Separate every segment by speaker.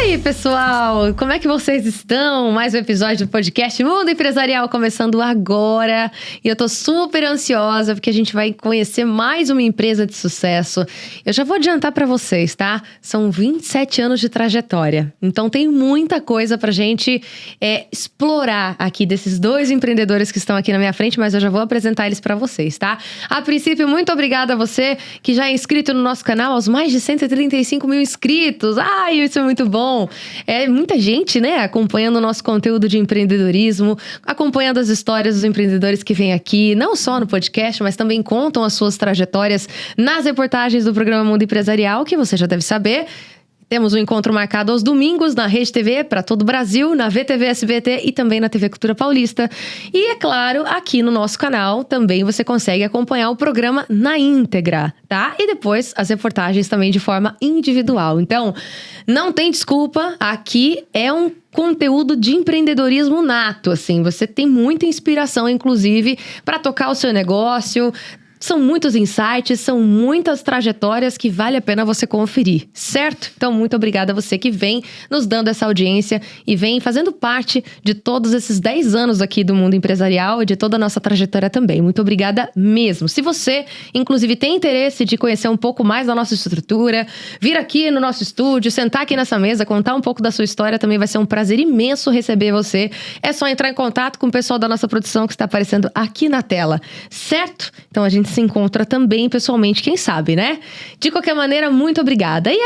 Speaker 1: aí, pessoal? Como é que vocês estão? Mais um episódio do podcast Mundo Empresarial começando agora. E eu tô super ansiosa porque a gente vai conhecer mais uma empresa de sucesso. Eu já vou adiantar pra vocês, tá? São 27 anos de trajetória. Então tem muita coisa pra gente explorar aqui desses dois empreendedores que estão aqui na minha frente, mas eu já vou apresentar eles pra vocês, tá? A princípio, muito obrigada a você que já é inscrito no nosso canal, aos mais de 135 mil inscritos. Ai, isso é muito bom. É muita gente, né, acompanhando o nosso conteúdo de empreendedorismo, acompanhando as histórias dos empreendedores que vêm aqui, não só no podcast, mas também contam as suas trajetórias nas reportagens do programa Mundo Empresarial, que você já deve saber. Temos um encontro marcado aos domingos na Rede TV para todo o Brasil, na VTV SBT e também na TV Cultura Paulista. E, é claro, aqui no nosso canal também você consegue acompanhar o programa na íntegra, tá? E depois as reportagens também de forma individual. Então, não tem desculpa, aqui é um conteúdo de empreendedorismo nato, assim. Você tem muita inspiração, inclusive, para tocar o seu negócio. São muitos insights, são muitas trajetórias que vale a pena você conferir, certo? Então, muito obrigada a você que vem nos dando essa audiência e vem fazendo parte de todos esses 10 anos aqui do mundo empresarial e de toda a nossa trajetória também. Muito obrigada mesmo. Se você, inclusive, tem interesse de conhecer um pouco mais da nossa estrutura, vir aqui no nosso estúdio, sentar aqui nessa mesa, contar um pouco da sua história, também vai ser um prazer imenso receber você. É só entrar em contato com o pessoal da nossa produção que está aparecendo aqui na tela, certo? Então, a gente se encontra também pessoalmente, quem sabe, né? De qualquer maneira, muito obrigada. E,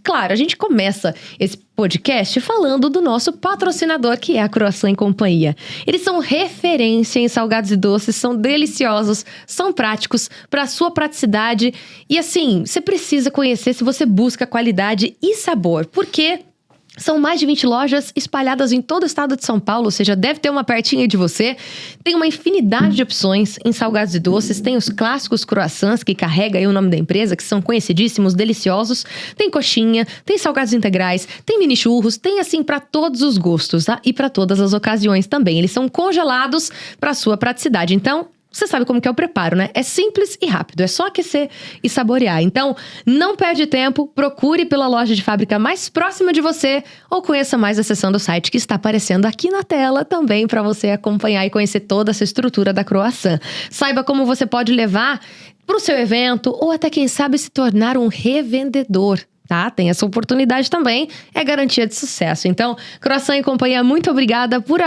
Speaker 1: claro, a gente começa esse podcast falando do nosso patrocinador, que é a Croissant e Companhia. Eles são referência em salgados e doces, são deliciosos, são práticos, para sua praticidade. E, assim, você precisa conhecer se você busca qualidade e sabor. Porque são mais de 20 lojas espalhadas em todo o estado de São Paulo, ou seja, deve ter uma pertinho de você. Tem uma infinidade de opções em salgados e doces. Tem os clássicos croissants, que carrega aí o nome da empresa, que são conhecidíssimos, deliciosos. Tem coxinha, tem salgados integrais, tem mini churros, tem assim para todos os gostos, tá? E para todas as ocasiões também. Eles são congelados para sua praticidade. Então, você sabe como que é o preparo, né? É simples e rápido, é só aquecer e saborear. Então, não perde tempo, procure pela loja de fábrica mais próxima de você ou conheça mais acessando o site que está aparecendo aqui na tela também para você acompanhar e conhecer toda essa estrutura da Croissant. Saiba como você pode levar para o seu evento ou até, quem sabe, se tornar um revendedor. Tá? Tem essa oportunidade também, é garantia de sucesso. Então, Croissant e Companhia, muito obrigada por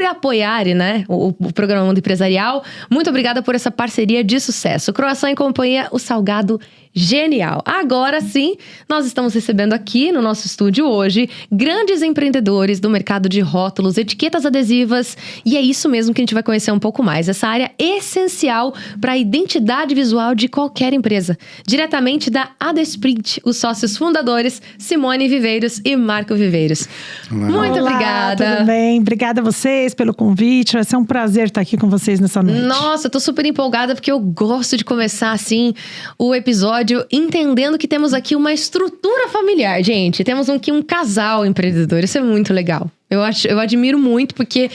Speaker 1: apoiar, né, o programa Mundo Empresarial. Muito obrigada por essa parceria de sucesso. Croissant e Companhia, o salgado genial. Agora sim, nós estamos recebendo aqui no nosso estúdio hoje grandes empreendedores do mercado de rótulos, etiquetas adesivas, e é isso mesmo que a gente vai conhecer um pouco mais. Essa área essencial para a identidade visual de qualquer empresa. Diretamente da Adesprint, os sócios fundadores Simone Viveiros e Marco Viveiros.
Speaker 2: Olá.
Speaker 1: Muito obrigada.
Speaker 2: Tudo bem? Obrigada a vocês pelo convite. Vai ser um prazer estar aqui com vocês nessa noite.
Speaker 1: Nossa, eu tô super empolgada porque eu gosto de começar assim o episódio entendendo que temos aqui uma estrutura familiar, gente. Temos aqui um casal empreendedor, isso é muito legal. Eu admiro muito porque,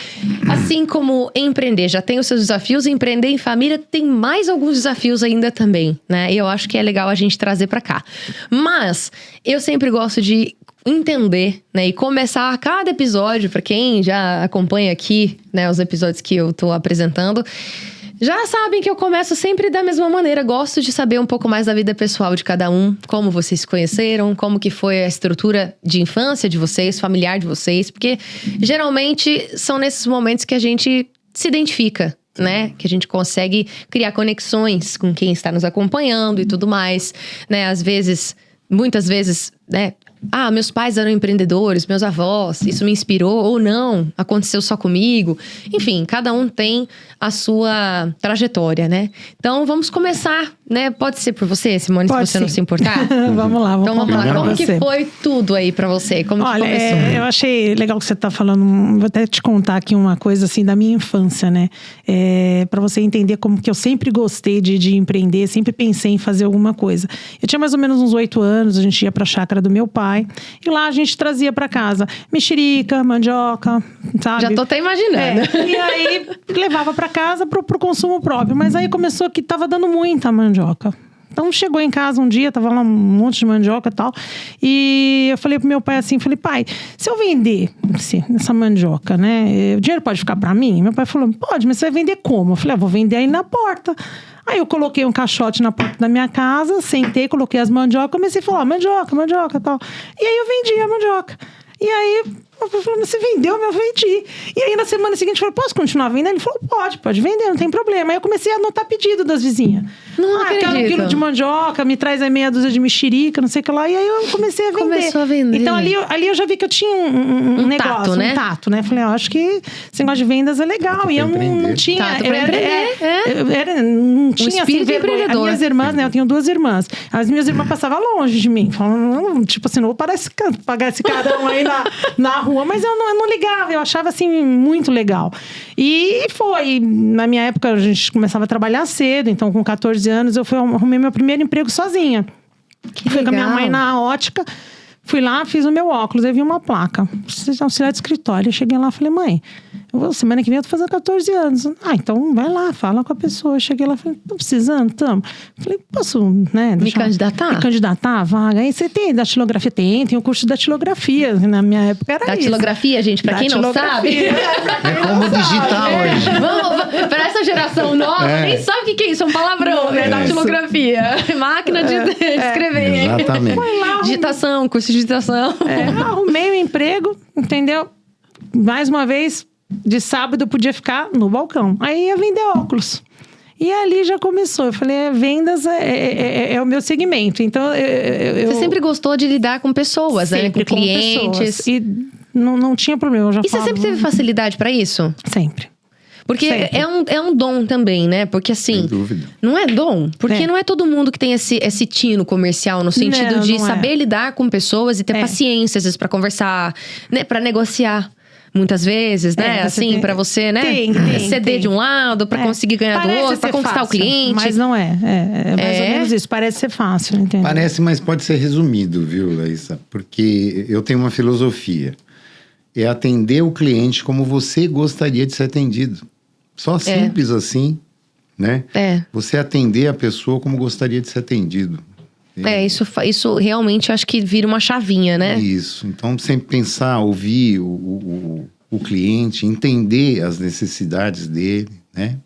Speaker 1: assim como empreender já tem os seus desafios, empreender em família tem mais alguns desafios ainda também, né? E eu acho que é legal a gente trazer pra cá. Mas eu sempre gosto de entender, né, e começar cada episódio, pra quem já acompanha aqui, né, os episódios que eu tô apresentando, já sabem que eu começo sempre da mesma maneira. Gosto de saber um pouco mais da vida pessoal de cada um, como vocês se conheceram, como que foi a estrutura de infância de vocês, familiar de vocês, porque geralmente são nesses momentos que a gente se identifica, né? Que a gente consegue criar conexões com quem está nos acompanhando e tudo mais, né? Às vezes, muitas vezes, né? Ah, meus pais eram empreendedores, meus avós, isso me inspirou, ou não, aconteceu só comigo. Enfim, cada um tem a sua trajetória, né? Então, vamos começar, né? Pode ser por você, Simone,
Speaker 2: Pode
Speaker 1: se você
Speaker 2: sim.
Speaker 1: não se importar?
Speaker 2: Vamos lá,
Speaker 1: Então, vamos lá. Como que
Speaker 2: você.
Speaker 1: foi tudo aí pra você? Como que começou?
Speaker 2: Eu achei legal que você tá falando. Vou até te contar aqui uma coisa assim da minha infância, né? Pra você entender como que eu sempre gostei de empreender, sempre pensei em fazer alguma coisa. Eu tinha mais ou menos uns 8 anos, a gente ia pra chácara do meu pai. E lá a gente trazia pra casa mexerica, mandioca, sabe?
Speaker 1: Já tô até imaginando.
Speaker 2: E aí levava pra casa pro consumo próprio. Mas aí começou que tava dando muita mandioca. Então chegou em casa um dia, tava lá um monte de mandioca e tal. E eu falei pro meu pai assim, falei, pai, se eu vender essa mandioca, né? O dinheiro pode ficar pra mim? Meu pai falou, pode, mas você vai vender como? Eu falei, vou vender aí na porta. Aí eu coloquei um caixote na porta da minha casa, sentei, coloquei as mandiocas, comecei a falar, mandioca e tal. E aí eu vendi a mandioca. E aí, eu falei, você vendeu? Eu vendi. E aí, na semana seguinte, eu falei, posso continuar vendendo? Ele falou, pode vender, não tem problema. Aí eu comecei a anotar pedido das vizinhas.
Speaker 1: Não acredito.
Speaker 2: Quero 1 quilo de mandioca, me traz aí meia dúzia de mexerica, não sei o que lá. E aí eu comecei a vender.
Speaker 1: Começou a vender.
Speaker 2: Então ali eu já vi que eu tinha um negócio,
Speaker 1: tato, né?
Speaker 2: um tato, né? Falei, acho que esse negócio de vendas é legal. E eu não tinha...
Speaker 1: Tato pra empreender,
Speaker 2: não tinha
Speaker 1: espírito
Speaker 2: assim, vergonha. As minhas irmãs, né? Eu tenho 2 irmãs. As minhas irmãs passavam longe de mim. Falando, tipo assim, não vou pagar esse carão aí na rua. Mas eu não ligava. Eu achava, assim, muito legal. E foi. Na minha época, a gente começava a trabalhar cedo. Então, com 14 anos, eu arrumei meu primeiro emprego sozinha. Fui com a minha mãe na ótica. Fui lá, fiz o meu óculos. Aí vi uma placa. Precisa de auxiliar de escritório. Eu cheguei lá e falei, mãe, semana que vem eu tô fazendo 14 anos. Então vai lá, fala com a pessoa. Eu cheguei lá e falei, tô precisando, tamo. Falei, posso, né?
Speaker 1: Me candidatar?
Speaker 2: Me candidatar a vaga. Aí você tem datilografia? Tem o curso de datilografia. Na minha época era
Speaker 1: datilografia,
Speaker 2: isso.
Speaker 1: Gente, pra quem não sabe.
Speaker 3: É como digitar hoje.
Speaker 1: Pra essa geração nova, nem sabe o que é isso. É um palavrão, né? Datilografia. Máquina de escrever.
Speaker 3: Exatamente.
Speaker 1: Digitação, curso de digitação.
Speaker 2: Arrumei um emprego, entendeu? Mais uma vez, de sábado eu podia ficar no balcão. Aí ia vender óculos. E ali já começou. Eu falei, vendas é o meu segmento. Então,
Speaker 1: Você sempre gostou de lidar com pessoas, né? Com clientes.
Speaker 2: E não tinha problema. Eu já
Speaker 1: você sempre teve facilidade pra isso?
Speaker 2: Sempre.
Speaker 1: Porque é um dom também, né? Porque assim,
Speaker 3: sem dúvida.
Speaker 1: Não é dom? Porque não é todo mundo que tem esse tino comercial, no sentido de saber lidar com pessoas e ter paciência, às vezes, pra conversar, né? Pra negociar. Muitas vezes, né? Assim, pra você, né? Ceder de um lado, pra conseguir ganhar do outro, pra conquistar fácil, o cliente.
Speaker 2: Mas não é. É mais ou menos isso. Parece ser fácil, entendeu?
Speaker 3: Parece, mas pode ser resumido, viu, Laísa? Porque eu tenho uma filosofia. É atender o cliente como você gostaria de ser atendido. Só simples assim, né? Você atender a pessoa como gostaria de ser atendido.
Speaker 1: Isso realmente acho que vira uma chavinha, né?
Speaker 3: Isso. Então, sempre pensar, ouvir o cliente, entender as necessidades dele, né?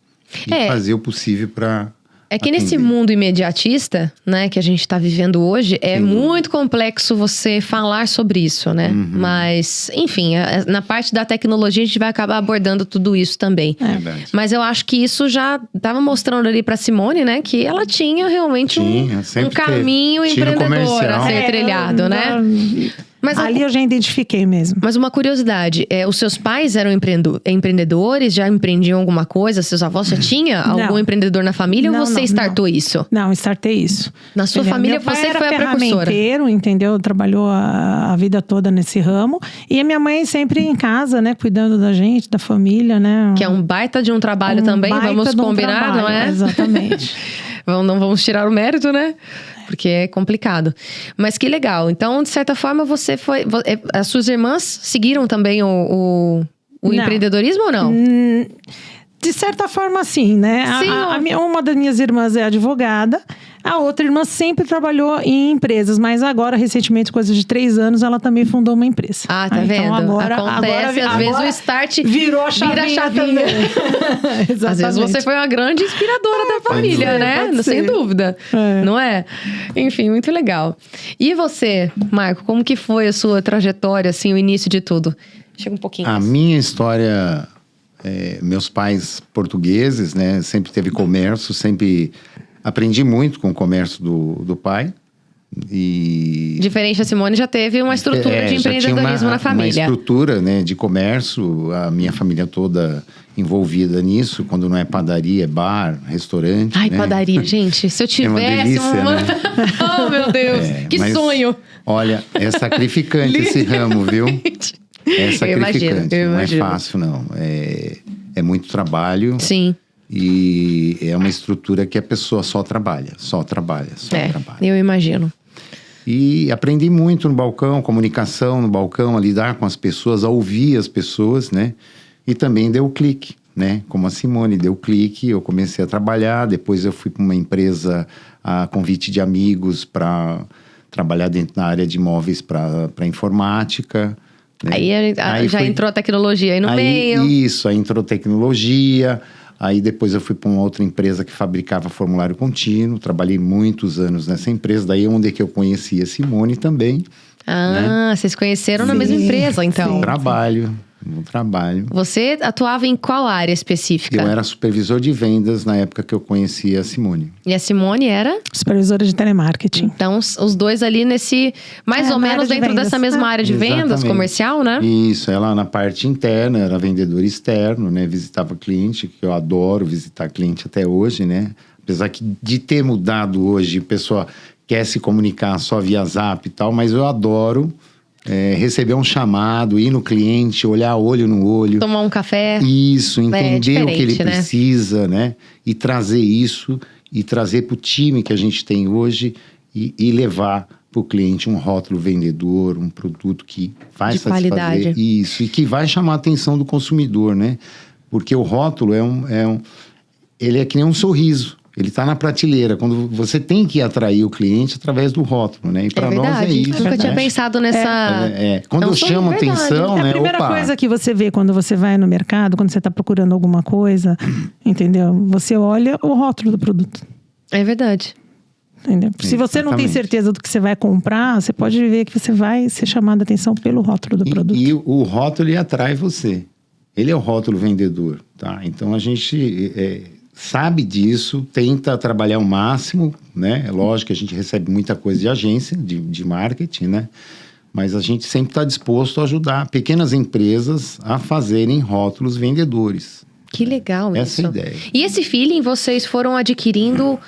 Speaker 3: E fazer o possível para
Speaker 1: É que nesse mundo imediatista, né, que a gente está vivendo hoje, é muito complexo você falar sobre isso, né? Mas, enfim, na parte da tecnologia a gente vai acabar abordando tudo isso também.
Speaker 3: Verdade.
Speaker 1: Mas eu acho que isso já estava mostrando ali para Simone, né, que ela tinha realmente um caminho empreendedor a ser trilhado, né?
Speaker 2: Mas ali eu já identifiquei mesmo.
Speaker 1: Mas uma curiosidade, os seus pais eram empreendedores? Já empreendiam alguma coisa? Seus avós já tinham algum empreendedor na família? Ou você startou isso?
Speaker 2: Não, startei isso.
Speaker 1: Na sua família, você foi a precursora?
Speaker 2: Entendeu? Trabalhou a vida toda nesse ramo. E a minha mãe sempre em casa, né? Cuidando da gente, da família, né?
Speaker 1: Que é um baita de um trabalho também, vamos combinar, não é?
Speaker 2: Exatamente.
Speaker 1: Não vamos tirar o mérito, né? Porque é complicado. Mas que legal. Então, de certa forma, você foi... As suas irmãs seguiram também o empreendedorismo ou não?
Speaker 2: De certa forma, sim, né?
Speaker 1: Sim,
Speaker 2: uma das minhas irmãs é advogada. A outra irmã sempre trabalhou em empresas. Mas agora, recentemente, coisa de 3 anos, ela também fundou uma empresa.
Speaker 1: Ah, tá vendo?
Speaker 2: Então,
Speaker 1: Acontece, às vezes o start
Speaker 2: virou a chavinha também.
Speaker 1: Às vezes você foi uma grande inspiradora da família, né? Sem dúvida. Não é? Enfim, muito legal. E você, Marco, como que foi a sua trajetória, assim, o início de tudo? Chega um pouquinho.
Speaker 3: A minha história... meus pais portugueses, né? Sempre teve comércio, sempre aprendi muito com o comércio do pai. E...
Speaker 1: Diferente da Simone, já teve uma estrutura de empreendedorismo na família.
Speaker 3: Uma estrutura, né, de comércio, a minha família toda envolvida nisso. Quando não é padaria, é bar, restaurante.
Speaker 1: Ai,
Speaker 3: né?
Speaker 1: Padaria, gente, se eu tivesse
Speaker 3: uma delícia, né?
Speaker 1: Oh, meu Deus, que sonho!
Speaker 3: Olha, é sacrificante esse ramo, viu? É sacrificante, não é fácil, não. É muito trabalho.
Speaker 1: Sim.
Speaker 3: E é uma estrutura que a pessoa só trabalha.
Speaker 1: Eu imagino.
Speaker 3: E aprendi muito no balcão, comunicação no balcão, a lidar com as pessoas, a ouvir as pessoas, né? E também deu o clique, né? Como a Simone, deu clique, eu comecei a trabalhar. Depois eu fui para uma empresa a convite de amigos para trabalhar dentro da área de imóveis para informática. Né?
Speaker 1: Aí já entrou a tecnologia aí no meio.
Speaker 3: Isso, aí entrou tecnologia. Aí depois eu fui para uma outra empresa que fabricava formulário contínuo. Trabalhei muitos anos nessa empresa. Daí é onde que eu conheci a Simone também.
Speaker 1: Ah, né? Vocês conheceram na mesma empresa, então.
Speaker 3: No trabalho.
Speaker 1: Você atuava em qual área específica?
Speaker 3: Eu era supervisor de vendas na época que eu conheci a Simone.
Speaker 1: E a Simone era?
Speaker 2: Supervisora de telemarketing.
Speaker 1: Então, os dois ali nesse... Mais ou menos dentro dessa mesma área de vendas comercial, né?
Speaker 3: Isso, ela na parte interna, era vendedor externo, né? Visitava cliente, que eu adoro visitar cliente até hoje, né? Apesar de ter mudado hoje, a pessoa quer se comunicar só via Zap e tal, mas eu adoro... receber um chamado, ir no cliente, olhar olho no olho.
Speaker 1: Tomar um café.
Speaker 3: Isso, entender o que ele
Speaker 1: né?
Speaker 3: precisa, né? E trazer isso, e trazer para o time que a gente tem hoje e levar para o cliente um rótulo vendedor, um produto que vai
Speaker 1: de
Speaker 3: satisfazer.
Speaker 1: Qualidade.
Speaker 3: Isso, e que vai chamar a atenção do consumidor, né? Porque o rótulo ele é que nem um sorriso. Ele está na prateleira. Quando você tem que atrair o cliente através do rótulo, né? E para nós é isso.
Speaker 1: Eu nunca tinha pensado nessa...
Speaker 3: Quando eu chamo atenção, né?
Speaker 2: A primeira coisa que você vê quando você vai no mercado, quando você está procurando alguma coisa, entendeu? Você olha o rótulo do produto.
Speaker 1: É verdade.
Speaker 2: Entendeu? Se você não tem certeza do que você vai comprar, você pode ver que você vai ser chamado a atenção pelo rótulo do produto.
Speaker 3: E o rótulo, ele atrai você. Ele é o rótulo vendedor, tá? Então, a gente... sabe disso, tenta trabalhar o máximo, né? É lógico que a gente recebe muita coisa de agência, de marketing, né? Mas a gente sempre está disposto a ajudar pequenas empresas a fazerem rótulos vendedores.
Speaker 1: Que legal isso.
Speaker 3: Essa é a ideia.
Speaker 1: E esse feeling vocês foram adquirindo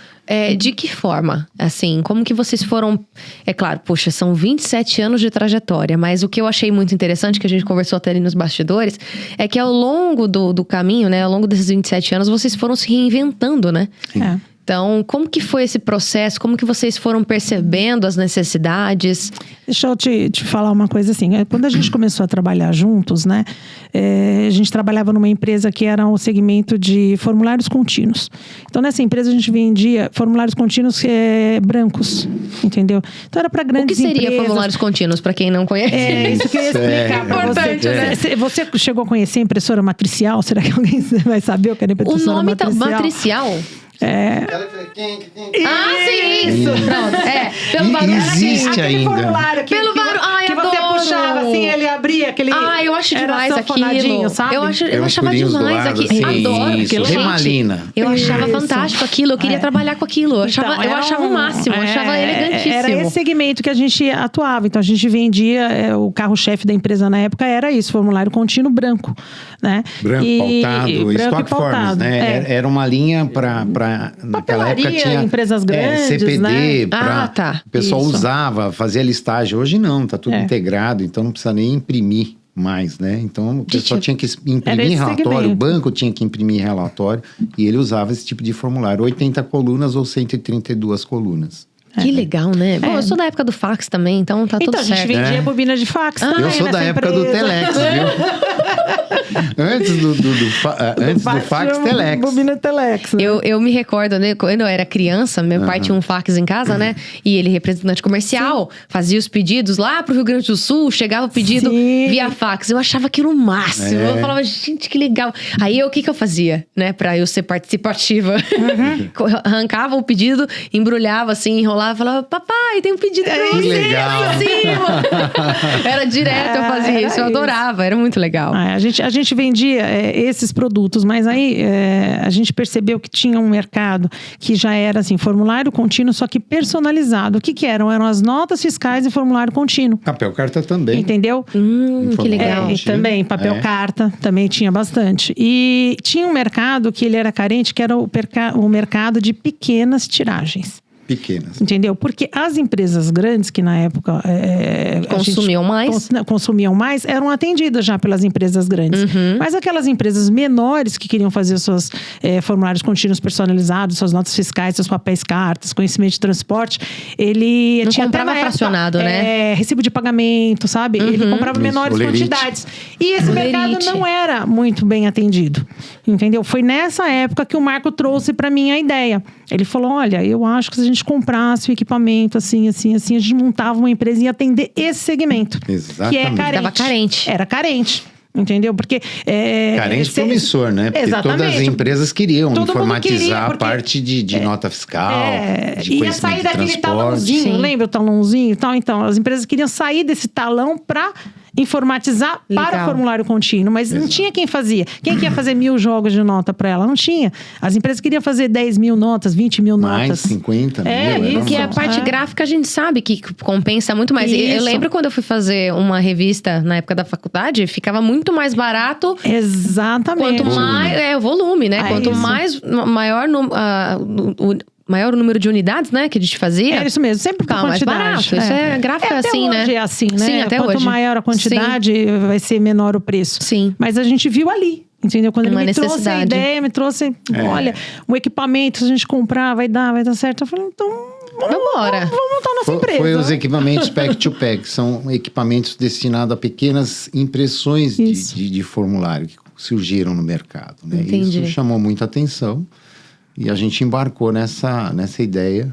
Speaker 1: de que forma? Assim, como que vocês foram... É claro, poxa, são 27 anos de trajetória, mas o que eu achei muito interessante, que a gente conversou até ali nos bastidores, é que ao longo do caminho, né? Ao longo desses 27 anos, vocês foram se reinventando, né?
Speaker 3: Sim.
Speaker 1: Então, como que foi esse processo? Como que vocês foram percebendo as necessidades?
Speaker 2: Deixa eu te falar uma coisa assim. Quando a gente começou a trabalhar juntos, né? A gente trabalhava numa empresa que era o segmento de formulários contínuos. Então, nessa empresa, a gente vendia formulários contínuos brancos, entendeu? Então, era para grandes empresas.
Speaker 1: O que seria formulários contínuos, para quem não conhece?
Speaker 2: Isso que eu ia explicar para
Speaker 1: importante, né?
Speaker 2: Você chegou a conhecer a impressora matricial? Será que alguém vai saber o que é a impressora matricial?
Speaker 1: O nome tá matricial? Sim, isso! Pronto. Pelo barulho.
Speaker 3: Existe
Speaker 2: aquele
Speaker 3: ainda.
Speaker 2: Formulário que você puxava assim, ele abria aquele.
Speaker 1: Eu acho demais aquilo.
Speaker 2: Sabe?
Speaker 1: Eu achava demais aquilo. Adoro aquilo.
Speaker 3: Remalina.
Speaker 1: Eu achava fantástico aquilo. Eu queria trabalhar com aquilo. Eu achava o máximo. Eu achava elegantíssimo.
Speaker 2: Era esse segmento que a gente atuava. Então a gente vendia, o carro-chefe da empresa na época era isso, formulário contínuo branco, né?
Speaker 3: Branco, pautado, stock forms, né? Era uma linha para naquela época tinha
Speaker 2: empresas grandes,
Speaker 3: CPD,
Speaker 2: né?
Speaker 3: O pessoal usava, fazia listagem. Hoje não, tá tudo integrado, então não precisa nem imprimir mais, né? Então o pessoal tinha que imprimir relatório, o banco tinha que imprimir relatório e ele usava esse tipo de formulário, 80 colunas ou 132 colunas.
Speaker 1: Que legal, né? Bom, eu sou da época do fax também, então tá tudo certo.
Speaker 2: Então, a gente vendia bobina de fax também.
Speaker 3: Eu sou da época do Telex, viu? Antes do fax, Telex.
Speaker 2: Bobina Telex. Né?
Speaker 1: Eu me recordo, né? Quando eu era criança, meu pai tinha um fax em casa, né? E ele, representante comercial, fazia os pedidos lá pro Rio Grande do Sul, chegava o pedido via fax. Eu achava aquilo o máximo. Eu falava, gente, que legal. Aí o que eu fazia, né? Pra eu ser participativa. Arrancava o pedido, embrulhava assim, enrolava. Falava, papai, tem um pedido pra você.
Speaker 3: Que legal.
Speaker 1: Era direto, eu fazia isso. Eu adorava, era muito legal.
Speaker 2: A gente vendia esses produtos, mas aí a gente percebeu que tinha um mercado que já era assim, formulário contínuo, só que personalizado. O que eram? Eram as notas fiscais e formulário contínuo.
Speaker 3: Papel carta também.
Speaker 2: Entendeu?
Speaker 1: Que legal.
Speaker 2: Também, papel carta, também tinha bastante. E tinha um mercado que ele era carente, que era o mercado de pequenas tiragens.
Speaker 3: Pequenas.
Speaker 2: Entendeu? Porque as empresas grandes, que na época consumiam mais, eram atendidas já pelas empresas grandes. Mas aquelas empresas menores que queriam fazer seus formulários contínuos personalizados, suas notas fiscais, seus papéis cartas, conhecimento de transporte, ele
Speaker 1: não
Speaker 2: tinha
Speaker 1: comprava
Speaker 2: até
Speaker 1: fracionado, né?
Speaker 2: Recibo de pagamento, sabe? Ele comprava menores quantidades. E esse mercado não era muito bem atendido. Entendeu? Foi nessa época que o Marco trouxe para mim a ideia. Ele falou, olha, eu acho que se a gente comprasse o equipamento assim, a gente montava uma empresa e ia atender esse segmento.
Speaker 3: Exatamente.
Speaker 2: Que é carente.
Speaker 1: Tava carente.
Speaker 2: Era carente. Entendeu? Porque...
Speaker 3: carente promissor, né? Porque
Speaker 2: Exatamente.
Speaker 3: todas as empresas queriam
Speaker 2: Todo mundo
Speaker 3: informatizar
Speaker 2: queria,
Speaker 3: a
Speaker 2: porque-
Speaker 3: parte de nota fiscal, de
Speaker 2: ia
Speaker 3: conhecimento
Speaker 2: sair
Speaker 3: de
Speaker 2: daquele
Speaker 3: transporte.
Speaker 2: talãozinho,
Speaker 1: Sim.
Speaker 2: lembra o talãozinho e tal? Então, as empresas queriam sair desse talão para informatizar para
Speaker 1: Legal.
Speaker 2: formulário contínuo, mas não
Speaker 3: Exato.
Speaker 2: tinha quem fazia. Quem que ia fazer 1000 jogos de nota para ela? Não tinha. As empresas queriam fazer 10 mil notas, 20 mil
Speaker 3: Mais
Speaker 2: notas.
Speaker 3: 50 mil.
Speaker 2: É,
Speaker 3: era
Speaker 2: isso.
Speaker 1: Que a
Speaker 3: normal.
Speaker 1: parte gráfica a gente sabe que compensa muito mais. Eu
Speaker 2: Isso.
Speaker 1: lembro quando eu fui fazer uma revista na época da faculdade, ficava muito mais barato.
Speaker 2: Exatamente.
Speaker 1: Quanto mais. O volume, né?
Speaker 2: É
Speaker 1: Quanto
Speaker 2: isso.
Speaker 1: mais. Maior o número de unidades, né? Que a gente fazia.
Speaker 2: É isso mesmo, sempre por
Speaker 1: Ficava mais
Speaker 2: quantidade.
Speaker 1: barato. Isso é gráfico
Speaker 2: Até
Speaker 1: assim,
Speaker 2: hoje
Speaker 1: né?
Speaker 2: é assim, né?
Speaker 1: Sim, até
Speaker 2: Quanto
Speaker 1: hoje.
Speaker 2: maior a quantidade, vai ser menor o preço.
Speaker 1: Sim.
Speaker 2: Mas a gente viu ali, entendeu? Quando ele
Speaker 1: Uma
Speaker 2: me trouxe a
Speaker 1: necessidade.
Speaker 2: ideia, me trouxe, olha, o equipamento, se a gente comprar, vai dar certo. Eu falei, então,
Speaker 1: Vambora.
Speaker 2: vamos montar nossa empresa.
Speaker 3: Foi os equipamentos pack-to-pack, são equipamentos destinados a pequenas impressões
Speaker 2: Isso.
Speaker 3: de formulário que surgiram no mercado. Né?
Speaker 1: Entendi.
Speaker 3: Isso chamou muita atenção e a gente embarcou nessa ideia.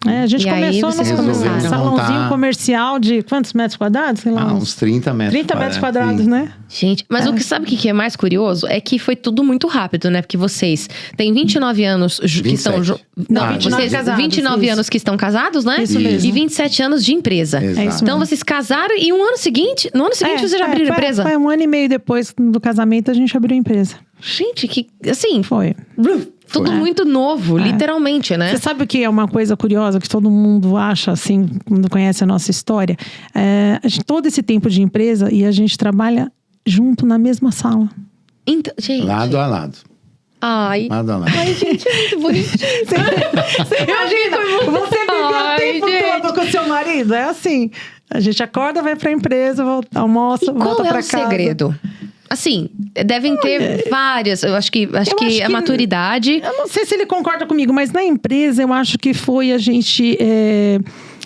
Speaker 2: A gente
Speaker 1: E aí
Speaker 2: começou
Speaker 1: vocês
Speaker 2: num
Speaker 1: começaram.
Speaker 2: salãozinho
Speaker 3: montar-
Speaker 2: comercial de quantos metros quadrados? Sei lá,
Speaker 3: Uns 30 metros
Speaker 2: 30 metros quadrados,
Speaker 3: sim.
Speaker 2: né?
Speaker 1: Gente, mas sabe o que é mais curioso? É que foi tudo muito rápido, né? Porque vocês têm 29 anos que
Speaker 3: 27.
Speaker 1: estão... Não,
Speaker 2: 29
Speaker 1: vocês
Speaker 2: casados,
Speaker 1: 29
Speaker 2: isso.
Speaker 1: anos que estão casados, né?
Speaker 2: Isso mesmo.
Speaker 1: E 27 anos de empresa.
Speaker 3: Exato.
Speaker 2: É isso
Speaker 1: Então
Speaker 2: mesmo.
Speaker 1: vocês casaram e no ano seguinte vocês já abriram
Speaker 2: foi,
Speaker 1: empresa?
Speaker 2: Foi 1 ano e meio depois do casamento, a gente abriu a empresa.
Speaker 1: Gente, que assim,
Speaker 2: Foi.
Speaker 1: tudo muito novo, literalmente, né?
Speaker 2: Você sabe o que é uma coisa curiosa que todo mundo acha, assim, quando conhece a nossa história? Todo esse tempo de empresa e a gente trabalha junto na mesma sala.
Speaker 1: Então, gente.
Speaker 3: Lado a lado.
Speaker 1: Ai.
Speaker 3: Lado a lado.
Speaker 1: Ai, gente, é muito bonitinho.
Speaker 2: Você imagina, você viveu o
Speaker 1: Ai,
Speaker 2: tempo
Speaker 1: gente.
Speaker 2: todo com o seu marido? É assim. A gente acorda, vai pra empresa, volta, almoça,
Speaker 1: E qual
Speaker 2: volta
Speaker 1: é
Speaker 2: pra
Speaker 1: o
Speaker 2: casa.
Speaker 1: segredo? Assim, devem ter várias. Eu acho que
Speaker 2: acho
Speaker 1: a
Speaker 2: que-
Speaker 1: maturidade.
Speaker 2: Eu não sei se ele concorda comigo, mas na empresa eu acho que foi a gente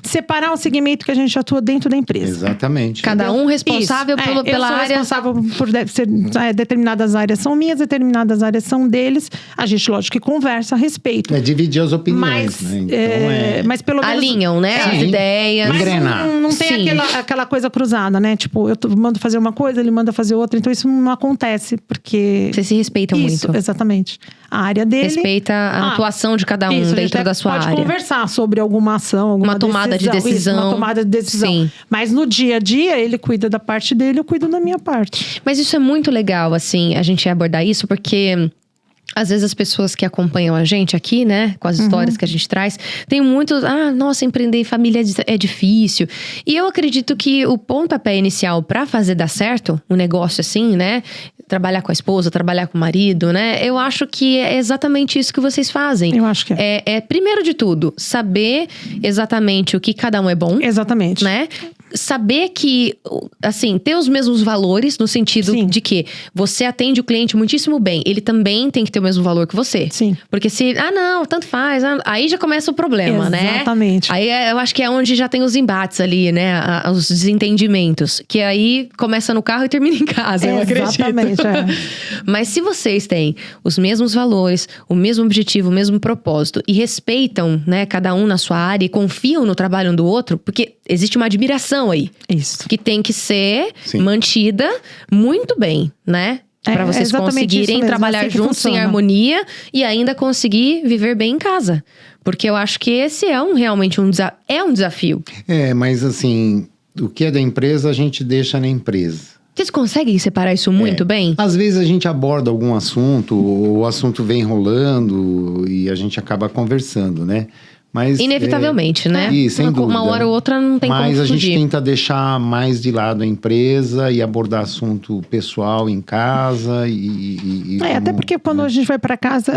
Speaker 2: separar o segmento que a gente atua dentro da empresa.
Speaker 3: Exatamente.
Speaker 1: Cada um responsável
Speaker 2: Isso.
Speaker 1: pela
Speaker 2: eu sou
Speaker 1: área.
Speaker 2: responsável por determinadas áreas são minhas, determinadas áreas são deles. A gente, lógico, que conversa a respeito.
Speaker 3: É dividir as opiniões,
Speaker 2: Mas,
Speaker 3: né? Então
Speaker 2: mas pelo menos...
Speaker 1: Alinham, né? As
Speaker 3: Sim.
Speaker 1: ideias.
Speaker 2: Mas
Speaker 3: Engrenar.
Speaker 2: não tem
Speaker 1: Sim.
Speaker 2: aquela coisa cruzada, né? Tipo, mando fazer uma coisa, ele manda fazer outra. Então, isso não acontece, porque...
Speaker 1: Vocês se respeitam
Speaker 2: Isso,
Speaker 1: muito.
Speaker 2: exatamente. A área dele...
Speaker 1: Respeita a atuação de cada um
Speaker 2: isso, a gente
Speaker 1: dentro
Speaker 2: até
Speaker 1: da sua
Speaker 2: pode
Speaker 1: área.
Speaker 2: conversar sobre alguma ação, alguma
Speaker 1: Uma tomada de decisão.
Speaker 2: Isso, uma tomada de decisão.
Speaker 1: Sim.
Speaker 2: Mas no dia a dia, ele cuida da parte dele, eu cuido da minha parte.
Speaker 1: Mas isso é muito legal, assim, a gente abordar isso, porque às vezes as pessoas que acompanham a gente aqui, né, com as histórias que a gente traz, tem muitos, nossa, empreender em família é difícil. E eu acredito que o pontapé inicial pra fazer dar certo, um negócio assim, né, trabalhar com a esposa, trabalhar com o marido, né, eu acho que é exatamente isso que vocês fazem.
Speaker 2: Eu acho que é.
Speaker 1: É primeiro de tudo, saber exatamente o que cada um é bom.
Speaker 2: Exatamente.
Speaker 1: Né? Saber que, assim, ter os mesmos valores, no sentido
Speaker 2: Sim.
Speaker 1: de que você atende o cliente muitíssimo bem, ele também tem que ter o mesmo valor que você.
Speaker 2: Sim.
Speaker 1: Porque se, não, tanto faz, aí já começa o problema, né?
Speaker 2: Exatamente.
Speaker 1: Aí eu acho que é onde já tem os embates ali, né? Os desentendimentos. Que aí começa no carro e termina em casa, eu acredito.
Speaker 2: Exatamente,
Speaker 1: Mas se vocês têm os mesmos valores, o mesmo objetivo, o mesmo propósito e respeitam, né, cada um na sua área e confiam no trabalho um do outro, porque existe uma admiração aí
Speaker 2: Isso.
Speaker 1: que tem que ser
Speaker 3: Sim.
Speaker 1: mantida muito bem, né? Para vocês
Speaker 2: exatamente isso
Speaker 1: conseguirem
Speaker 2: mesmo,
Speaker 1: trabalhar
Speaker 2: assim que
Speaker 1: juntos em
Speaker 2: funciona.
Speaker 1: harmonia e ainda conseguir viver bem em casa. Porque eu acho que esse é realmente um desafio.
Speaker 3: Mas assim, o que é da empresa, a gente deixa na empresa.
Speaker 1: Vocês conseguem separar isso muito bem?
Speaker 3: Às vezes a gente aborda algum assunto, ou o assunto vem rolando e a gente acaba conversando, né? Mas,
Speaker 1: Inevitavelmente, né?
Speaker 3: Sem dúvida.
Speaker 1: Uma hora ou outra não tem como
Speaker 3: Mas a gente
Speaker 1: fugir.
Speaker 3: tenta deixar mais de lado a empresa e abordar assunto pessoal em casa
Speaker 2: Até porque quando a gente vai para casa,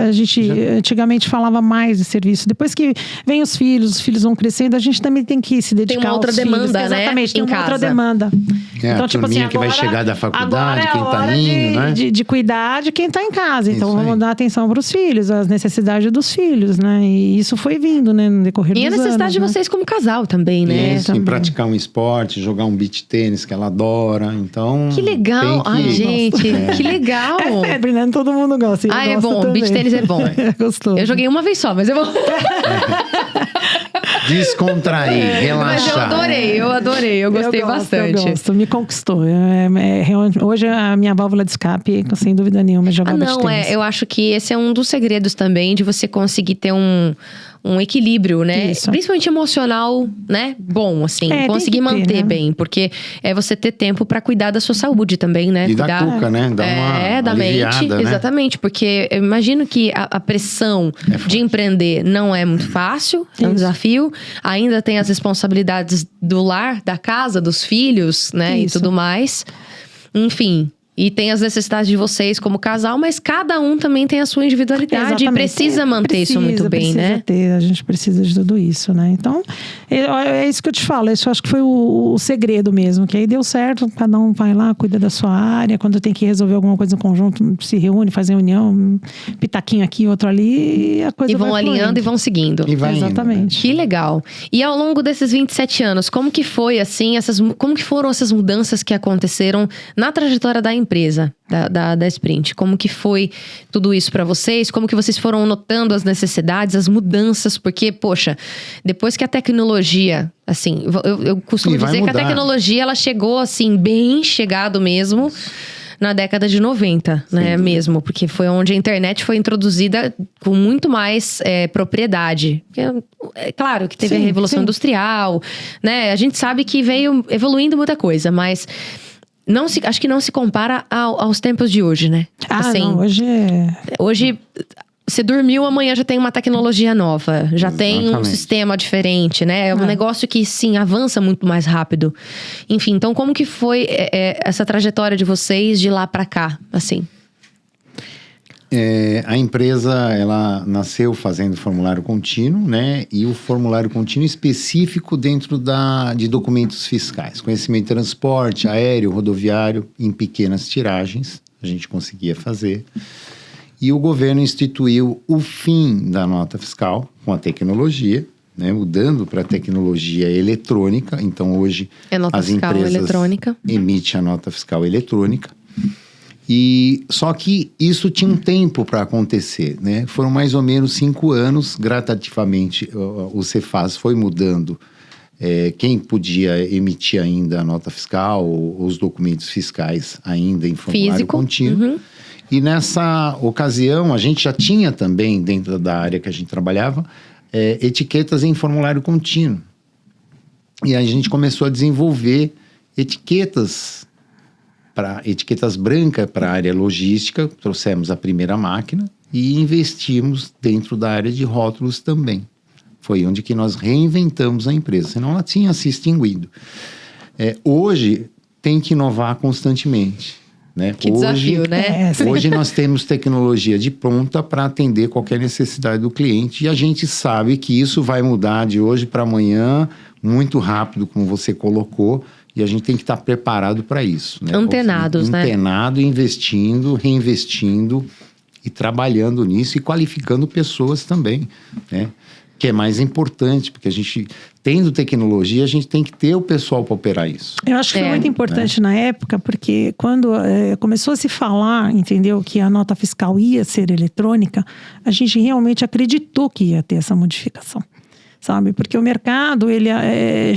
Speaker 2: a gente antigamente falava mais de serviço. Depois que vem os filhos vão crescendo, a gente também tem que se dedicar
Speaker 1: uma outra
Speaker 2: aos
Speaker 1: demanda,
Speaker 2: filhos.
Speaker 1: né,
Speaker 2: Exatamente, tem
Speaker 1: em
Speaker 2: uma outra
Speaker 1: casa.
Speaker 2: demanda. Então,
Speaker 3: a
Speaker 2: tipo assim,
Speaker 3: turminha que vai chegar da faculdade, quem tá indo, né?
Speaker 2: De cuidar de quem tá em casa. Então,
Speaker 3: Isso
Speaker 2: vamos
Speaker 3: aí.
Speaker 2: dar atenção para os filhos, as necessidades dos filhos, né? E isso foi vindo, né, no decorrer dos
Speaker 1: E a
Speaker 2: anos.
Speaker 1: necessidade de vocês como casal também, né?
Speaker 3: Isso, em praticar um esporte, jogar um beach tênis que ela adora. Então.
Speaker 1: Que legal.
Speaker 3: tem que-
Speaker 1: Ai, gente, que legal.
Speaker 2: É febre, né? Todo mundo gosta.
Speaker 1: Ah, é bom. Beach tênis é bom.
Speaker 2: É gostoso.
Speaker 1: Eu joguei uma vez só, mas eu vou.
Speaker 3: Descontrair,
Speaker 1: Mas eu
Speaker 3: relaxar.
Speaker 1: adorei. Eu gostei
Speaker 2: gosto,
Speaker 1: bastante.
Speaker 2: Eu gosto, me conquistou. Hoje a minha válvula de escape, sem dúvida nenhuma, é jogar beach tênis.
Speaker 1: Eu acho que esse é um dos segredos também de você conseguir ter um equilíbrio, né?
Speaker 2: Isso.
Speaker 1: Principalmente emocional, né? Bom, assim,
Speaker 2: tem
Speaker 1: conseguir
Speaker 2: que ter,
Speaker 1: manter
Speaker 2: né?
Speaker 1: bem, porque é você ter tempo pra cuidar da sua saúde também, né?
Speaker 3: E
Speaker 1: cuidar
Speaker 3: da cuca, né? Dá uma
Speaker 1: da
Speaker 3: aliviada,
Speaker 1: mente,
Speaker 3: né?
Speaker 1: exatamente, porque eu imagino que a pressão de empreender não é muito fácil, é um
Speaker 2: Isso.
Speaker 1: desafio. Ainda tem as responsabilidades do lar, da casa, dos filhos, né?
Speaker 2: Isso.
Speaker 1: E tudo mais. Enfim. E tem as necessidades de vocês como casal, mas cada um também tem a sua individualidade e precisa manter isso muito bem, né?
Speaker 2: A gente precisa de tudo isso, né? Então, é isso que eu te falo. Isso eu acho que foi o segredo mesmo. Que aí deu certo, cada um vai lá, cuida da sua área. Quando tem que resolver alguma coisa em conjunto, se reúne, faz reunião, pitaquinho aqui, outro ali, e a coisa
Speaker 1: E vão
Speaker 2: vai
Speaker 1: alinhando
Speaker 2: fluindo.
Speaker 1: e vão seguindo.
Speaker 3: E vai indo, né?
Speaker 2: Exatamente.
Speaker 1: Que legal. E ao longo desses 27 anos, como que foi, assim, como que foram essas mudanças que aconteceram na trajetória da empresa, da Sprint? Como que foi tudo isso pra vocês? Como que vocês foram notando as necessidades, as mudanças? Porque, poxa, depois que a tecnologia, assim, eu costumo
Speaker 3: E vai
Speaker 1: dizer que a
Speaker 3: mudar.
Speaker 1: tecnologia, ela chegou, assim, bem chegado mesmo na década de 90, né, mesmo. Porque foi onde a internet foi introduzida com muito mais propriedade. Porque, é claro que teve a
Speaker 2: Sim,
Speaker 1: Revolução
Speaker 2: sim.
Speaker 1: Industrial, né? A gente sabe que veio evoluindo muita coisa, mas acho que não se compara aos tempos de hoje, né?
Speaker 2: Não, hoje é...
Speaker 1: Hoje, você dormiu, amanhã já tem uma tecnologia nova. Já tem um
Speaker 3: Exatamente.
Speaker 1: sistema diferente, né? É um negócio que, sim, avança muito mais rápido. Enfim, então como que foi essa trajetória de vocês de lá pra cá, assim?
Speaker 3: A empresa, ela nasceu fazendo formulário contínuo, né? E o formulário contínuo específico dentro de documentos fiscais. Conhecimento de transporte, aéreo, rodoviário, em pequenas tiragens, a gente conseguia fazer. E o governo instituiu o fim da nota fiscal com a tecnologia, né? Mudando para a tecnologia eletrônica. Então, hoje,
Speaker 1: É nota
Speaker 3: as
Speaker 1: fiscal
Speaker 3: empresas
Speaker 1: eletrônica.
Speaker 3: emitem a nota fiscal eletrônica. E só que isso tinha um tempo para acontecer, né? Foram mais ou menos 5 anos, gradativamente o Cefaz foi mudando. Quem podia emitir ainda a nota fiscal, os documentos fiscais ainda em formulário
Speaker 1: Físico.
Speaker 3: contínuo.
Speaker 1: Uhum.
Speaker 3: E nessa ocasião, a gente já tinha também, dentro da área que a gente trabalhava, etiquetas em formulário contínuo. E a gente começou a desenvolver etiquetas brancas para a área logística. Trouxemos a primeira máquina e investimos dentro da área de rótulos também. Foi onde que nós reinventamos a empresa, senão ela tinha se extinguido. Hoje, tem que inovar constantemente. Né?
Speaker 1: Que desafio, né?
Speaker 3: Hoje nós temos tecnologia de ponta para atender qualquer necessidade do cliente e a gente sabe que isso vai mudar de hoje para amanhã muito rápido, como você colocou, e a gente tem que estar preparado para isso. Né?
Speaker 1: Antenados, né?
Speaker 3: Antenado, investindo, reinvestindo e trabalhando nisso e qualificando pessoas também, né? Que é mais importante, porque a gente, tendo tecnologia, a gente tem que ter o pessoal para operar isso.
Speaker 2: Eu acho que foi muito importante na época, porque quando começou a se falar, entendeu, que a nota fiscal ia ser eletrônica, a gente realmente acreditou que ia ter essa modificação. Sabe? Porque o mercado, ele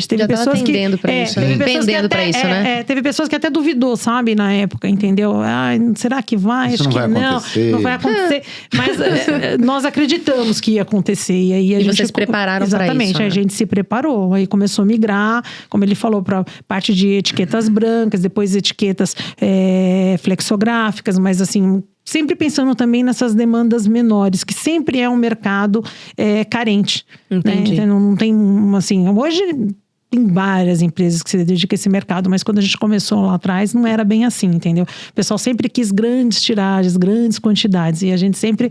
Speaker 2: teve
Speaker 1: já
Speaker 2: pessoas que...
Speaker 1: atendendo para isso, né? Pendendo para isso, né?
Speaker 2: Teve pessoas que até duvidou, sabe? Na época, entendeu? Será que vai?
Speaker 3: Isso
Speaker 2: Acho
Speaker 3: não
Speaker 2: que
Speaker 3: vai acontecer.
Speaker 2: não vai acontecer. Mas nós acreditamos que ia acontecer. E aí a gente...
Speaker 1: vocês prepararam para isso,
Speaker 2: Exatamente.
Speaker 1: né?
Speaker 2: A gente se preparou. Aí começou a migrar, como ele falou, para parte de etiquetas brancas, depois etiquetas flexográficas, mas assim... Sempre pensando também nessas demandas menores, que sempre é um mercado carente.
Speaker 1: Entendi.
Speaker 2: Né? Não tem, assim... Hoje tem várias empresas que se dedicam a esse mercado, mas quando a gente começou lá atrás, não era bem assim, entendeu? O pessoal sempre quis grandes tiragens, grandes quantidades. E a gente sempre